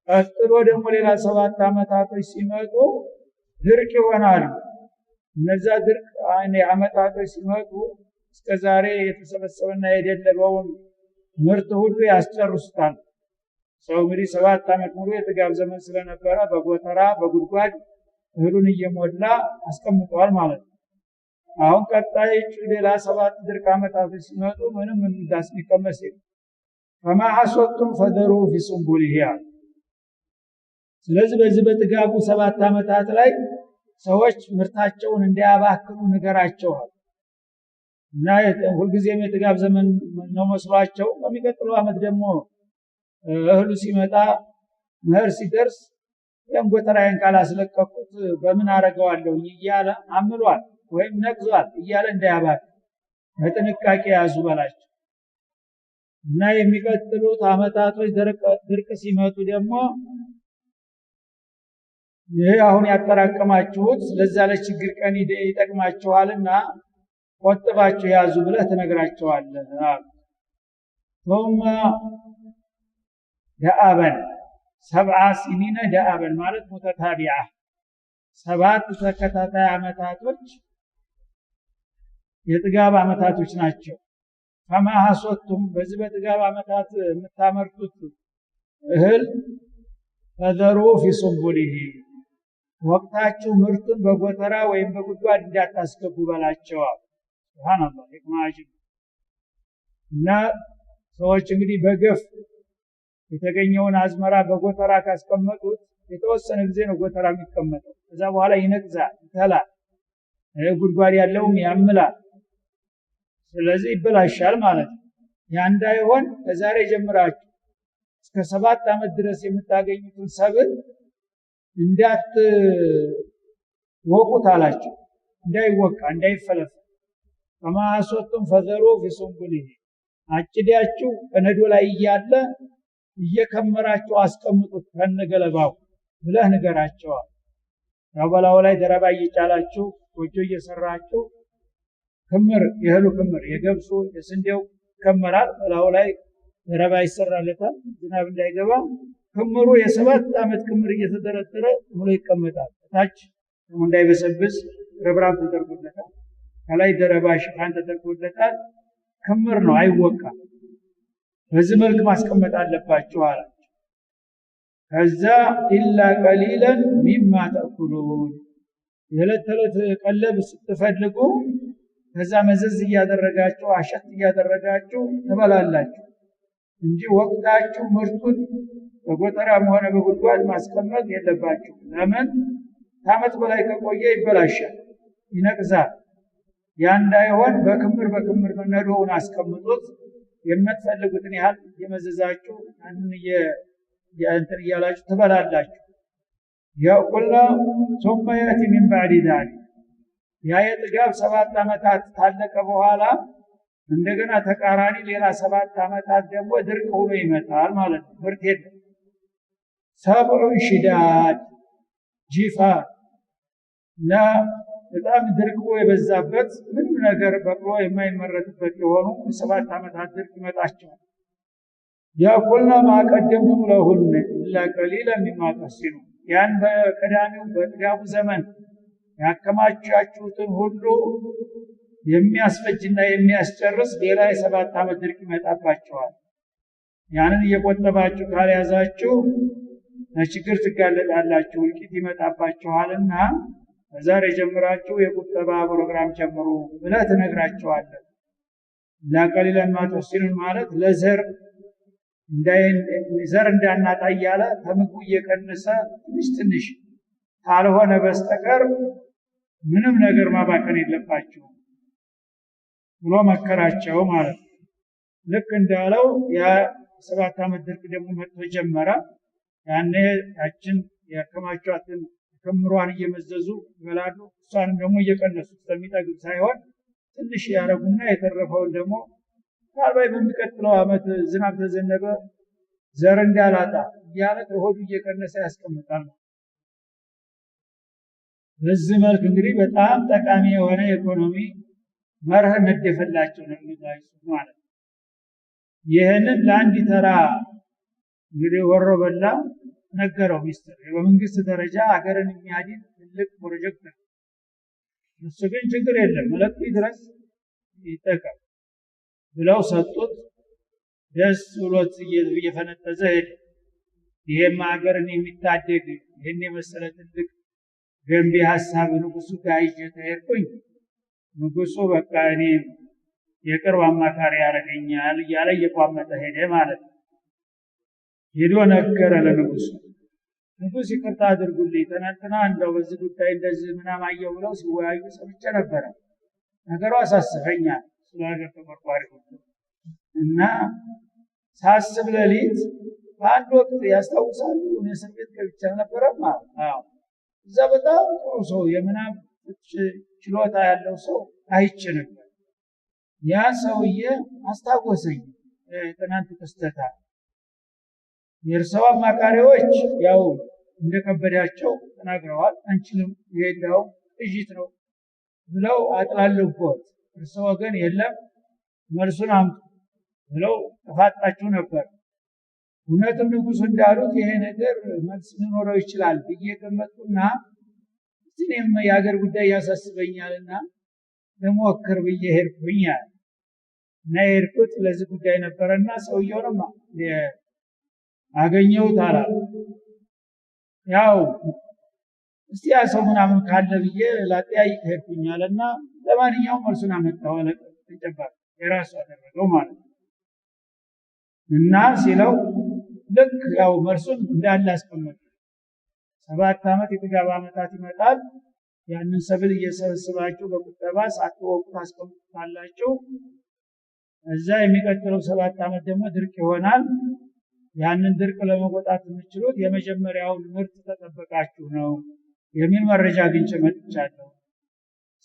ቀጥሎ ደግሞ ሌላ ሰባት አመታቶች ሲመጡ ድርቅ ይሆናሉ። እነዛ ድርቅ አመታቶች ሲመጡ እስከዛሬ የተሰበሰበና የደለበውን ምርት ሁሉ ያስጨርሱታል። ሰው እንግዲህ 7 አመት ሙሉ የጥጋብ ዘመን ስለነበረ በጎተራ በጉድጓድ እህሉን እየሞላ አስቀምጧል ማለት ነው። አሁን ቀጣይ ሌላ 7 ድርቅ አመታቶች ሲመጡ ምንም እንዳስሚቀመስ ፈማ ሐሰቱም ፈደሩ في سنبله። ስለዚህ በዚህ በጥጋቡ 7 አመታት ላይ ሰዎች ምርታቸውን እንዲያባክኑ ንገራቸዋል። እና ሁልጊዜም የጥጋብ ዘመን ነው መስሏቸው በሚቀጥለው አመት ደግሞ እህሉ ሲመጣ መኸር ሲደርስ የንጎተራዬን ካላስለቀቁት በምን አረጋዋለሁ እያለ አምሏል ወይም ነቅዟል እያለ እንዳያባክ በጥንቃቄ ያዙ በላቸው። እና የሚቀጥሉት አመታቶች ድርቅ ሲመጡ ደግሞ ይሄ አሁን ያጠራቀማችሁት ለዛ ለችግር ቀን ይጠቅማችኋልና ቆጥባችሁ ያዙ ብለህ ትነግራቸዋለህ። ثم دأبا 7 سنين دأبا ማለት متتابعة 7 ተከታታይ አመታቶች የጥጋብ አመታቶች ናቸው። فما حصدتم በዚህ በጥጋብ አመታት የምታመርቱት እህል فذروا في سنبله ወቅታችሁ ምርቱን በጎተራ ወይም በጉድጓድ እንዳታስገቡ በላቸው። ሱብሃንአላህ ይክማጅ። እና ሰዎች እንግዲህ በገፍ የተገኘውን አዝመራ በጎተራ ካስቀመጡት የተወሰነ ጊዜ ነው ጎተራ የሚቀመጠው። ከዛ በኋላ ይነቅዛል ይተላል፣ ጉድጓድ ያለውም ያምላል። ስለዚህ ይበላሻል ማለት ነው። ያ እንዳይሆን ከዛሬ ጀምራችሁ እስከ 7 አመት ድረስ የምታገኙትን ሰብል እንዳት ወቁት አላችሁ። እንዳይወቃ እንዳይፈለፍ ከማሶቱም ፈዘሩ في سنبله አጭዳችሁ በነዶ ላይ እያለ እየከመራችሁ አስቀምጡት ከነገለባው ብለህ ንገራቸው። ያው በላው ላይ ደረባ እየጫላችሁ ጎጆ እየሰራችሁ ክምር የህሉ ክምር የገብሱ የስንዴው ከመራል በላው ላይ ደረባ ይሰራለታል ዝናብ እንዳይገባ። ክምሩ የ7 አመት ክምር እየተደረደረ ሙሉ ይቀመጣል። ታች እንዳይበሰብስ ረብራብ ተደርጎለታል። ከላይ ደረባ ሽፋን ተደርጎለታል። ክምር ነው አይወቃም። በዚህ መልክ ማስቀመጥ አለባችሁ አላችሁ። ከዛ ኢላ ቀሊላን ሚማ ተأكلون የዕለት ተዕለት ቀለብ ስትፈልጉ ከዛ መዘዝ እያደረጋችሁ አሸት እያደረጋችሁ ትበላላችሁ እንጂ ወቅታችሁ ምርቱን በጎተራም ሆነ በጉድጓድ ማስቀመጥ የለባችሁ። ለምን ታመት በላይ ከቆየ ይበላሻል፣ ይነቅዛል። ያ እንዳይሆን በክምር ነዶውን አስቀምጡት። የምትፈልጉትን ያህል የመዘዛችሁ አንን እያላችሁ ትበላላችሁ። ያቁላ ثم يأتي من بعد ذلك ያ የጥጋብ 7 ዓመታት ታለቀ በኋላ እንደገና ተቃራኒ ሌላ 7 ዓመታት ደግሞ ድርቅ ሆኖ ይመጣል ማለት ነው። ምርት የለም። ሰብዑ ሽዳድ ጂፋ በጣም ድርቁ የበዛበት ምንም ነገር በቅሎ የማይመረትበት የሆኑ 7 ዓመታት ድርቅ ይመጣቸዋል። ያቁልና ማቀደምቱ ለሁን ኢላ ቀሊላ ሚማ ተሲኑ ያን በቀዳሚው በጥጋቡ ዘመን ያከማቻችሁትን ሁሉ የሚያስፈጅና የሚያስጨርስ ሌላ የ7 ዓመት ድርቅ ይመጣባቸዋል። ያንን እየቆጠባችሁ ካልያዛችሁ ለችግር ትጋለጣላችሁ፣ እልቂት ይመጣባችኋልና በዛሬ ጀምራችሁ የቁጠባ ፕሮግራም ጀምሩ ብለህ ትነግራቸዋለህ። ላቀሊለን ማተሲኑን ማለት ለዘር እንዳናጣ እያለ ከምግቡ እየቀነሰ ትንሽ ካልሆነ በስተቀር ምንም ነገር ማባከን የለባችሁ ብሎ መከራቸው ማለት ነው። ልክ እንዳለው ያ 7 ዓመት ድርቅ ደግሞ መጥቶ ጀመረ። ያኔ ያችን ያከማቿትን ክምሯን እየመዘዙ ይበላሉ። እሷንም ደግሞ እየቀነሱ ስለሚጠግብ ሳይሆን ትንሽ ያረጉና የተረፈውን ደግሞ ታርባይ በሚቀጥለው ዓመት ዝናብ ተዘነበ ዘር እንዳላጣ እያለ ከሆዱ እየቀነሰ ያስቀምጣል። በዚህ መልክ እንግዲህ በጣም ጠቃሚ የሆነ ኢኮኖሚ መርህ ነደፈላቸው ነው ማለት ነው። ይሄንን ለአንድ ተራ እንግዲህ ወሮበላ ነገረው ሚስጥር። በመንግስት ደረጃ ሀገርን የሚያድን ትልቅ ፕሮጀክት ነው። እሱ ግን ችግር የለም መለኩ ድረስ ይጠቀም ብለው ሰጡት። ደስ ብሎት እየፈነጠዘ ሄደ። ይሄም ሀገርን የሚታደግ ይሄን የመሰለ ትልቅ ገንቢ ሐሳብ ንጉሱ ጋር ይዤ ተሄድኩኝ። ንጉሱ በቃ እኔ የቅርብ አማካሪ ያረገኛል እያለ እየቋመጠ ሄደ ማለት ነው። ሄዶ ነገረ ለንጉሱ። ንጉስ ይቅርታ አድርጉልኝ ትናንትና እንደው በዚህ ጉዳይ እንደዚህ ምናምን አየሁ ብለው ሲወያዩ ሰምቼ ነበረ። ነገሩ አሳሰበኛል ስለ ሀገር ተቆርቋሪ እና ሳስብ ሌሊት በአንድ ወቅት ያስታውሳሉ እኔ እስር ቤት ገብቼ ነበረም። አዎ እዛ በጣም ጥሩ ሰው የምናብ ችሎታ ያለው ሰው አይቼ ነበር። ያ ሰውዬ አስታወሰኝ ትናንት ክስተታ። የእርሰው አማካሪዎች ያው እንደከበዳቸው ተናግረዋል። አንቺንም ይሄዳው እጅት ነው ብለው አጥላልፈውት እርሰው ግን የለም መልሱን አምጡ ብለው ተፋጣችሁ ነበር። እውነትም ንጉሱ እንዳሉት ይሄ ነገር መልስ ሊኖረው ይችላል ብዬ ገመትኩና እኔም የሀገር ጉዳይ ያሳስበኛልና ለሞክር ብዬ ሄድኩኝ። እና ሄድኩት ለዚህ ጉዳይ ነበርና ሰውየውንም አገኘሁት አላ ያው እስቲ ያሰው ምናምን ካለ ብዬ ላጠያይቅ ሄድኩኛልና ለማንኛውም መልሱን አመጣው አለ። ተጨባጭ የራሱ አደረገው ማለት ነው። እና ሲለው ልክ ያው መልሱን እንዳለ አስቀመጠ። 7 ዓመት የጥጋብ ዓመታት ይመጣል። ያንን ሰብል እየሰበሰባችሁ በቁጠባ ሳትወቁ ታስቀምጣላችሁ። እዛ የሚቀጥለው 7 ዓመት ደግሞ ድርቅ ይሆናል። ያንን ድርቅ ለመቆጣት የምትችሉት የመጀመሪያውን ምርት ተጠበቃችሁ ነው የሚል መረጃ አግኝቼ መጥቻለሁ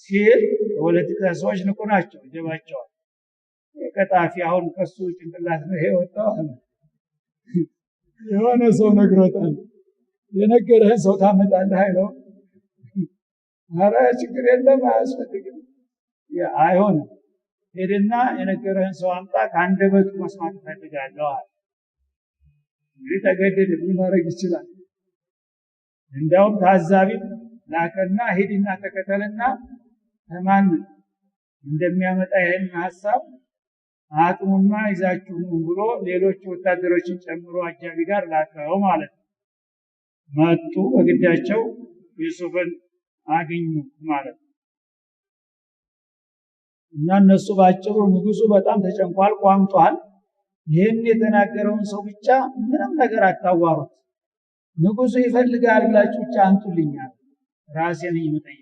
ሲል ፖለቲካ ሰዎች ንቁ ናቸው፣ ይገባቸዋል። የቀጣፊ አሁን ከሱ ጭንቅላት ነው የወጣው። የሆነ ሰው ነግሮታል። የነገረህን ሰው ታመጣለህ አይለው። ኧረ ችግር የለም አያስፈልግም አይሆንም። ሄድና የነገረህን ሰው አምጣ ከአንደበቱ መስማት እፈልጋለሁ አለ። እንግዲህ ተገደደ። ምን ማድረግ ይችላል? እንዳውም ታዛቢ ላከና ሄድና ተከተልና ተማን እንደሚያመጣ ይሄን ሐሳብ አጥሙና ይዛችሁ ብሎ ሌሎች ወታደሮችን ጨምሮ አጃቢ ጋር ላከው ማለት ነው። መጡ በግዳቸው ዩሱፍን አገኙ ማለት ነው። እና እነሱ ባጭሩ ንጉሱ በጣም ተጨንቋል፣ ቋምጧል። ይህን የተናገረውን ሰው ብቻ ምንም ነገር አታዋሩት ንጉሱ ይፈልጋል ብላችሁ ብቻ አንቱልኛል ራሴን ይመጣይ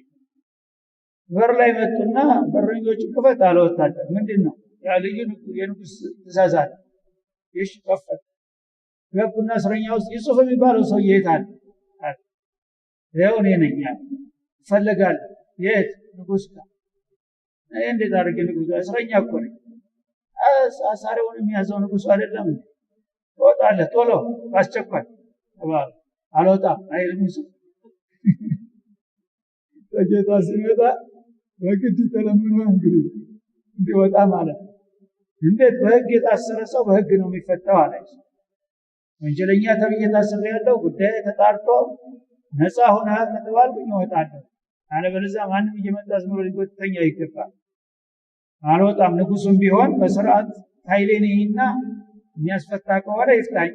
በር ላይ መጡና በረኞቹ ክፈት አለ ወታደር ምንድነው ያ ልዩ የንጉስ ትእዛዝ አለ እሺ ከፈት ገቡና እስረኛ ውስጥ ዩሱፍ የሚባለው ሰው ይሄዳል ያው ነኝ ይፈልጋል የት ንጉስ እንዴት አድርገ ንጉስ እስረኛ እኮ ነኝ አሳሪውን የሚያዘው ንጉስ አይደለም ወጣለ ቶሎ አስቸኳይ ተባለ አልወጣ አይልም ዩሱፍ ተጀታ ሲመጣ በግድ ተለምኖ እንዲወጣ ማለት እንዴት በህግ የታሰረ ሰው በህግ ነው የሚፈታው አለ ወንጀለኛ ተብዬ ታስረ ያለው ጉዳይ ተጣርቶ ነፃ ሆነ ከተባልኩኝ እወጣለሁ አለበለዚያ ማንም እየመጣ ዝም ብሎ ሊጎተኛ ይገባል አልወጣም ንጉሱም ቢሆን በስርዓት ኃይሌኔና የሚያስፈታ ከሆነ ይፍታኝ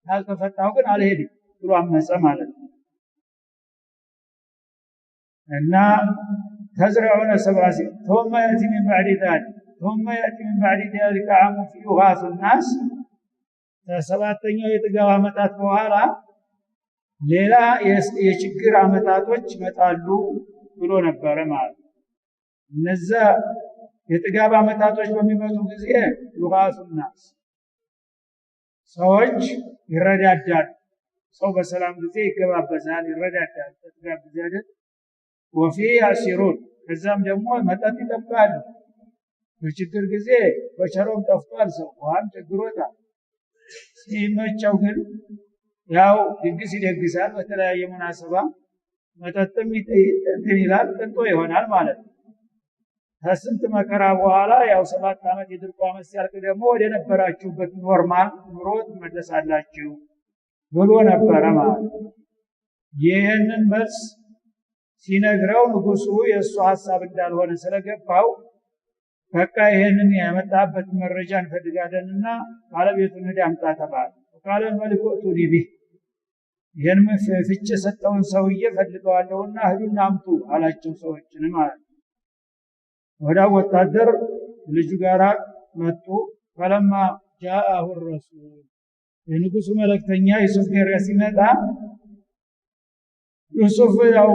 ካልተፈታው ግን አልሄድም ብሎ አመፀ ማለት ነው እና تزرعون سبع سنين ثم يأتي من بعد ذلك عام فيه يغاث الناس ሰባተኛው የጥጋብ አመታት በኋላ ሌላ የችግር አመታቶች ይመጣሉ ብሎ ነበር ማለት እነዛ የጥጋብ አመታቶች በሚመጡ ጊዜ يغاث الناس ሰዎች ይረዳዳሉ ሰው በሰላም ጊዜ ይገባበዛል ይረዳዳል ጥጋብ ጊዜ አይደል وفي عشرون ከዛም ደግሞ መጣት ይጠብቃሉ በችግር ጊዜ በቸሮም ጠፍቷል ሰው ዋን ችግሮታል ሲመቸው ግን ያው ድግስ ይደግሳል በተለያየ ሙናሰባ መጠጥም ይላል ጥንቶ ይሆናል ማለት ነው ከስንት መከራ በኋላ ያው 7 አመት የድርቁ አመት ሲያልቅ ደግሞ ወደ ነበራችሁበት ኖርማል ኑሮ ትመለሳላችሁ ብሎ ነበር ማለት ይሄንን መልስ ሲነግረው ንጉሱ የሱ ሐሳብ እንዳልሆነ ስለገባው በቃ ይሄንን ያመጣበት መረጃ እንፈልጋለንና ባለቤቱን ሄዳምጣ ተባለ ወቃለ መልኩቱ ዲቢ ይሄን ፍጭ ሰጠውን ሰውዬ ፈልገዋለውና ሄዱና አምጡ አላቸው ሰዎችን ማለት ወዳ ወታደር ልጁ ጋራ መጡ ፈለማ جاءه الرسول የንጉሱ መልእክተኛ ዩሱፍ ጋር ሲመጣ ዩሱፍ ያው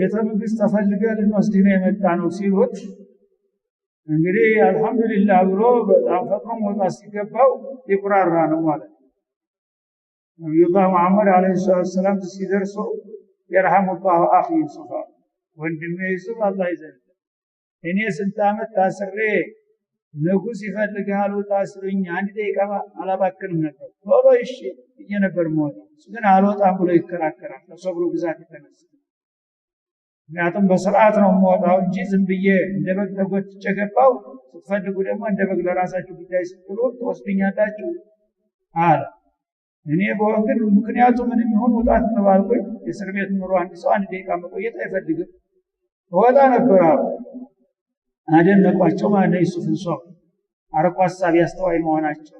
የተመንግስት ተፈልገን እንወስድና የመጣ ነው ሲሉት እንግዲህ አልহামዱሊላህ ብሎ በጣም ፈጥኖ መውጣት ሲገባው ይቁራራ ነው ማለት ነብዩ መሐመድ አለይሂ ሰላም ሲደርሱ ይርሐሙላህ አኺ ዩሱፍ ወንድሜ ዩሱፍ አላህ ይዘን እኔ ስንት አመት ታስሬ ንጉስ ይፈልጋሉ ታስሩኝ አንድ ደቂቃ አላባክንም ነበር ቶሎ እሺ እየነበር ሞት ግን አልወጣም ብሎ ይከራከራል ለሰብሩ ብዛት የተነሳ ምክንያቱም በስርዓት ነው ሞታው እንጂ ዝም ብዬ እንደበግ ተጎትቼ ገባው ስትፈልጉ ደግሞ እንደበግ ለራሳችሁ ጉዳይ ስትሉ ተወስዱኛላችሁ አለ እኔ በወን ግን ምክንያቱ ምንም ይሁን ወጣት ተባልኩኝ የእስር ቤት ኑሮ አንድ ሰው አንድ ደቂቃ መቆየት አይፈልግም ወጣ ነበር አደነቋቸው ማለት ነው ዩሱፍን ሰው አርቆ ሐሳብ ያስተዋይ መሆናቸው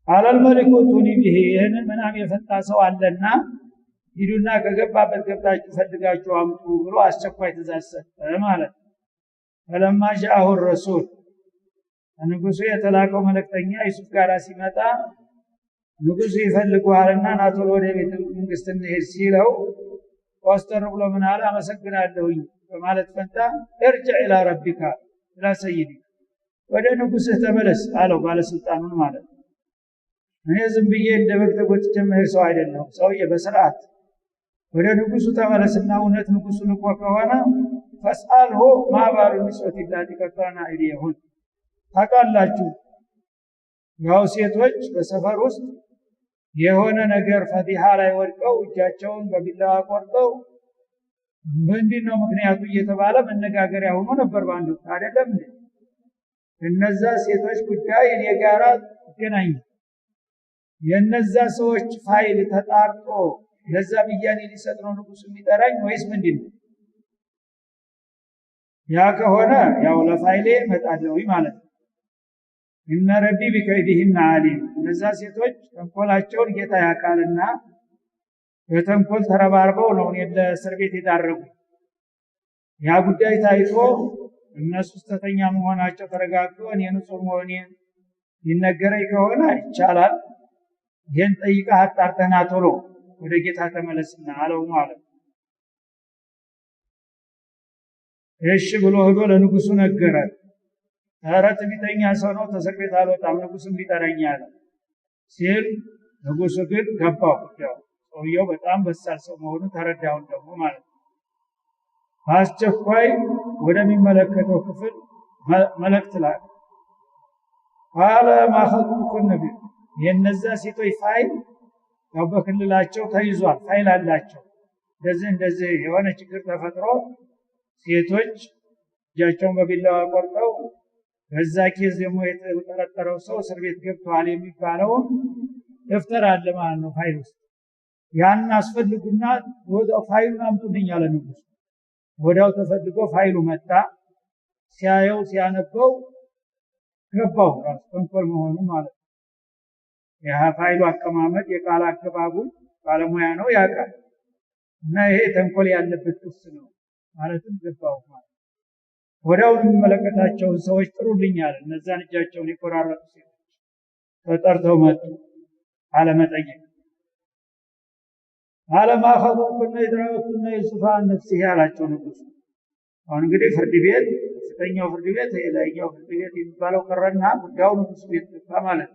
አላል መልኩቱኒ ቢሂ ይሄንን ምናም የፈታ ሰው አለና ሂዱና ከገባበት ገብታችሁ ፈልጋችሁ አምጡ ብሎ አስቸኳይ ትእዛዝ ሰጠ ማለት ነው ፈለማ جاءه الرسول ንጉሱ የተላከው መልእክተኛ ዩሱፍ ጋር ሲመጣ ንጉሱ ይፈልጉሃልና ናቶሎ ወደ ቤተ መንግስት እንሄድ ሲለው ወስተር ብሎ ምን አለ አመሰግናለሁኝ በማለት ፈንታ ارجع الى ربك الى سيدي ወደ ንጉስህ ተመለስ አለው ባለስልጣኑን ማለት ነው እኔ ዝም ብዬ እንደበግ ተጎትቼ መሄድ ሰው አይደለም ሰውዬ በስርዓት ወደ ንጉሱ ተመለስና እውነት ንጉሱ ልኮ ከሆነ ፈስአልሁ ማባሩ ንስወት ኢላቲ ከፋና ኢሊሁን ታቃላችሁ ያው ሴቶች በሰፈር ውስጥ የሆነ ነገር ፈዲሃ ላይ ወድቀው እጃቸውን በቢላዋ ቆርጠው ምንድነው ምክንያቱ እየተባለ መነጋገሪያ ሆኖ ነበር ባንዱ አይደለም እነዛ ሴቶች ጉዳይ እኔ ጋራ ገናኝ የነዛ ሰዎች ፋይል ተጣርጦ ለዛ ብያኔ ሊሰጥ ነው ንጉሱ የሚጠራኝ ወይስ ምንድነው ያ ከሆነ ያው ለፋይሌ መጣለው ማለት ነው እነ ረቢ ቢከይዲህን ዓሊም እነዛ ሴቶች ተንኮላቸውን ጌታ ያቃልና በተንኮል ተረባርበው ነው ለእስር ቤት የዳረጉ ያ ጉዳይ ታይቶ እነሱ ስተተኛ መሆናቸው ተረጋግጦ እኔ ንጹህ መሆኔን ይነገረኝ ከሆነ ይቻላል ይሄን ጠይቀህ አጣርተና ቶሎ ወደ ጌታ ተመለስና አለው ማለት እሺ ብሎ ሄዶ ለንጉሱ ነገረ ታራት ቢተኛ ሰው ነው ተሰቅቤት አልወጣም ንጉሱም ቢጠራኛል ሲል ንጉሱ ግን ገባው ያው ሰውየው በጣም በሳል ሰው መሆኑን ተረዳው ደግሞ ማለት አስቸኳይ ወደሚመለከተው ክፍል መልእክት ላከ ቃለ ማኸጡኩን ነብይ የነዛ ሴቶች ፋይል ያው በክልላቸው ተይዟል ፋይል አላቸው እንደዚህ የሆነ ችግር ተፈጥሮ ሴቶች እጃቸውን በቢላዋ ቆርጠው በዛ ኬዝ ደግሞ የተጠረጠረው ሰው እስር ቤት ገብቷል የሚባለው ደፍተር አለ ማለት ነው ፋይል ውስጥ ያን አስፈልጉና ወዲያው ፋይሉን አምጡልኝ አለ ንጉስ ወዲያው ተፈልጎ ፋይሉ መጣ ሲያየው ሲያነበው ገባው ራስ ተንኮል መሆኑ ማለት ያ ፋይሉ አቀማመጥ የቃል አገባቡ ባለሙያ ነው ያውቃል እና ይሄ ተንኮል ያለበት ክስ ነው ማለትም ገባው ማለት ወዲያው የሚመለከታቸውን ሰዎች ጥሩልኛል እነዛን እጃቸውን ይቆራረጡ ሴቶች ተጠርተው መጡ አለመጠየቅ አለማኸዱኩን ይድራውኩን ይሱፋን ነፍሲህ ያላቸው ንጉስ አሁን እንግዲህ ፍርድ ቤት ከፍተኛው ፍርድ ቤት የላይኛው ፍርድ ቤት የሚባለው ቀረና ጉዳዩ ንጉስ ቤት ገባ ማለት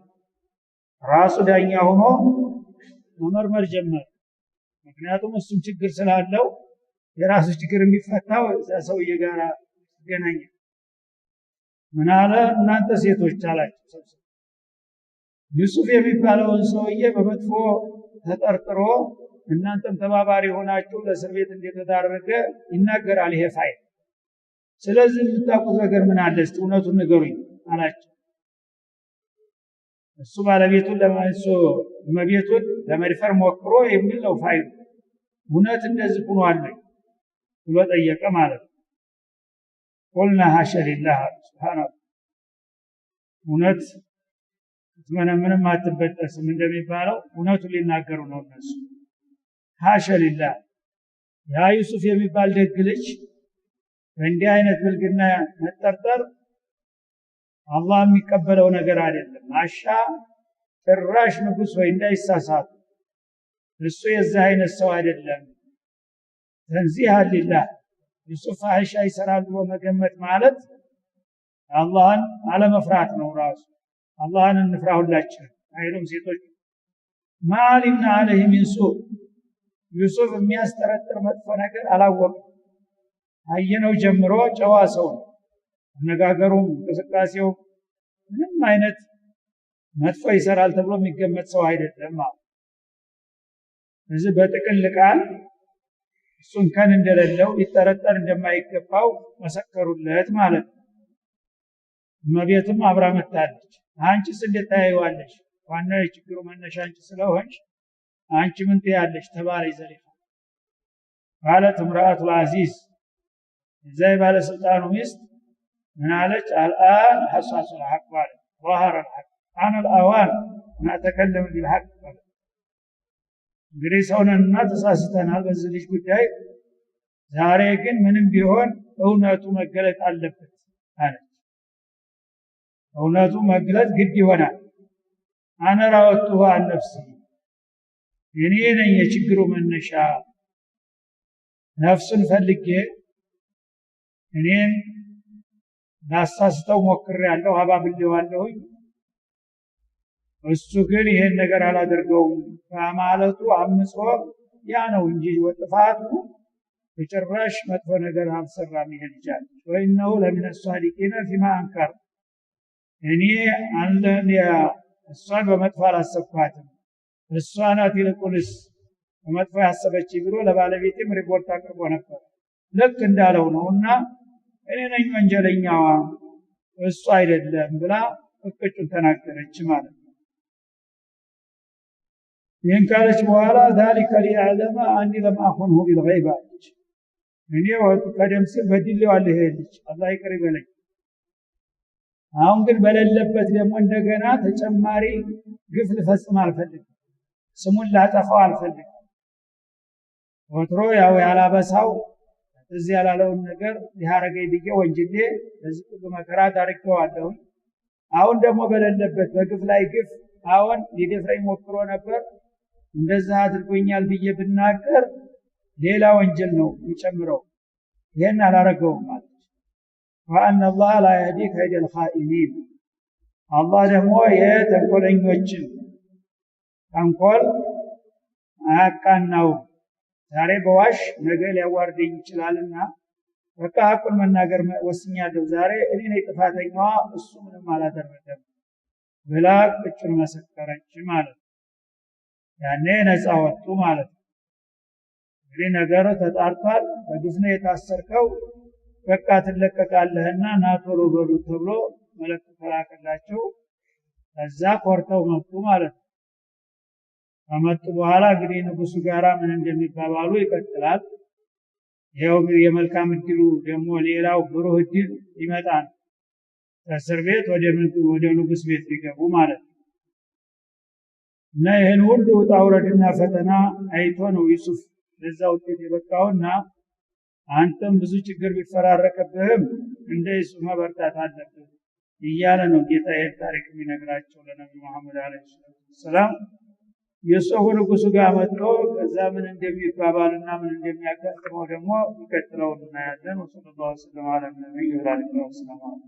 ራሱ ዳኛ ሆኖ መመርመር ጀመረ ምክንያቱም እሱም ችግር ስላለው የራሱ ችግር የሚፈታው ሰውዬ ጋር ገናኝ ምን አለ እናንተ ሴቶች አላችሁ ዩሱፍ የሚባለውን ሰውዬ በመጥፎ ተጠርጥሮ እናንተም ተባባሪ ሆናችሁ ለእስር ቤት እንደተዳረገ ይናገራል ይሄ ፋይል ስለዚህ የምታውቁት ነገር ምን አለ እስቲ እውነቱን ንገሩኝ አላቸው እሱ ባለቤቱን ለማይሶ መቤቱን ለመድፈር ሞክሮ የሚለው ፋይል እውነት እንደዚህ ሆኗል ብሎ ጠየቀ ማለት قلنا حاشا لله سبحانه እውነት ምንም አትበጠስም እንደሚባለው እውነቱን ሊናገሩ ነው እነሱ حاشا لله ያ ዩሱፍ የሚባል ደግ ልጅ እንዲህ አይነት ብልግና መጠርጠር አላህ የሚቀበለው ነገር አይደለም አሻ ጭራሽ ንጉስ ወይ እንዳይሳሳት እሱ የዛ አይነት ሰው አይደለም ተንዚህ لله ዩሱፍ አይሻ ይሰራል ብሎ መገመት ማለት አላህን አለመፍራት ነው ራሱ አላህን እንፍራሁላችን አይሉም ሴቶች ማሊምና አለህ ሚንሱ ዩሱፍ የሚያስተረጥር መጥፎ ነገር አላወቀም አየነው ጀምሮ ጨዋ ሰው አነጋገሩም እንቅስቃሴው ምንም አይነት መጥፎ ይሰራል ተብሎ የሚገመት ሰው አይደለም እዚህ በጥቅል ቃል እሱን ከን እንደሌለው ይጠረጠር እንደማይገባው መሰከሩለት ማለት ነው መቤቱም አብራ መጣለች አንቺስ እንዴት ታያዩዋለሽ ዋና የችግሩ መነሻ አንቺ ስለሆንሽ አንቺ ምን ትያለሽ ተባለች ዘሊፋ ማለት امرأة العزيز زي ባለስልጣኑ ሚስት ምን አለች الآن حصص الحق ማለት ظهر الحق انا الاوان ما اتكلم بالحق እንግዲህ ሰውነንና ተሳስተናል በዚህ ልጅ ጉዳይ ዛሬ ግን ምንም ቢሆን እውነቱ መገለጥ አለበት አለች እውነቱ መገለጥ ግድ ይሆናል አነ ራወቱሁ عن نفسي እኔ ነኝ የችግሩ መነሻ ነፍስን ፈልጌ እኔን ላሳስተው ሞክሬያለሁ አባብሌዋለሁ እሱ ግን ይሄን ነገር አላደርገውም ከማለቱ አምጾ ያ ነው እንጂ ወጥፋቱ በጭራሽ መጥፎ ነገር አልሰራም ይሄን ይቻል ወይነው ለምን ሷዲቂና ፊማ አንከር እኔ አንለያ እሷን በመጥፎ አላሰብኳትም እሷ ናት ይልቁንስ በመጥፎ ያሰበች ብሎ ለባለቤቴም ሪፖርት አቅርቦ ነበር ልክ እንዳለው ነውና እኔ ነኝ ወንጀለኛዋ እሱ አይደለም ብላ እቅጩን ተናገረች ማለት ነው ይህን ካለች በኋላ ذلك ليعلم اني لم اخنه بالغيب እኔ ቀደም ሲል በድሌዋለሁ ልጅ አላህ ይቅር ይበለኝ አሁን ግን በሌለበት ደግሞ እንደገና ተጨማሪ ግፍ ልፈጽም አልፈልግም ስሙን ላጠፋው አልፈልግም ወትሮ ያው ያላበሳው እዚህ ያላለውን ነገር ያረገኝ ቢገ ወንጅሌ ለዚህ ሁሉ መከራ ዳርቀዋለሁ አሁን ደግሞ በሌለበት በግፍ ላይ ግፍ አሁን ሊደፍረኝ ሞክሮ ነበር እንደዛ አድርጎኛል ብዬ ብናገር ሌላ ወንጀል ነው የሚጨምረው ይሄን አላረገውም ማለት وأن الله لا يهدي كيد الخائنين الله ደግሞ የተንኮለኞችን ተንኮል አያቃናው ዛሬ በዋሽ ነገ ሊያዋርደኝ ይችላልና በቃ ሐቁን መናገር ወስኛለሁ ዛሬ እኔ ነኝ ጥፋተኛዋ እሱ ምንም አላደረገም ብላ ቁጭን መሰከረች ማለት ያኔ ነፃ ወጡ ማለት እንግዲህ ነገሩ ተጣርቷል በግፍ ነው የታሰርከው በቃ ትለቀቃለህና ና ቶሎ በሉ ተብሎ መልእክት ተላከላቸው ከዛ ኮርተው መጡ ማለት ነው ከመጡ በኋላ እንግዲህ ንጉሱ ጋራ ምን እንደሚባባሉ ይቀጥላል ይሄው የመልካም እድሉ ደግሞ ሌላው ብሩህ እድል ይመጣል ከእስር ቤት ወደ ንጉስ ቤት ሊገቡ ማለት ነው እና ይህን ሁሉ ውጣ ውረድና ፈተና አይቶ ነው ዩሱፍ ለዛ ውጤት የበቃውና አንተም ብዙ ችግር ቢፈራረቅብህም እንደ ዩሱፍ መበርታት አለብህ እያለ ነው ጌታ ይህን ታሪክ የሚነግራቸው ለነብዩ መሐመድ አለይሂ ሰላም ዩሱፍ ንጉሱ ጋር መጥቶ ከዛ ምን እንደሚባባልና ምን እንደሚያጋጥመው ደግሞ ይቀጥለው እናያለን ወሰለላሁ ዐለይሂ ወሰለም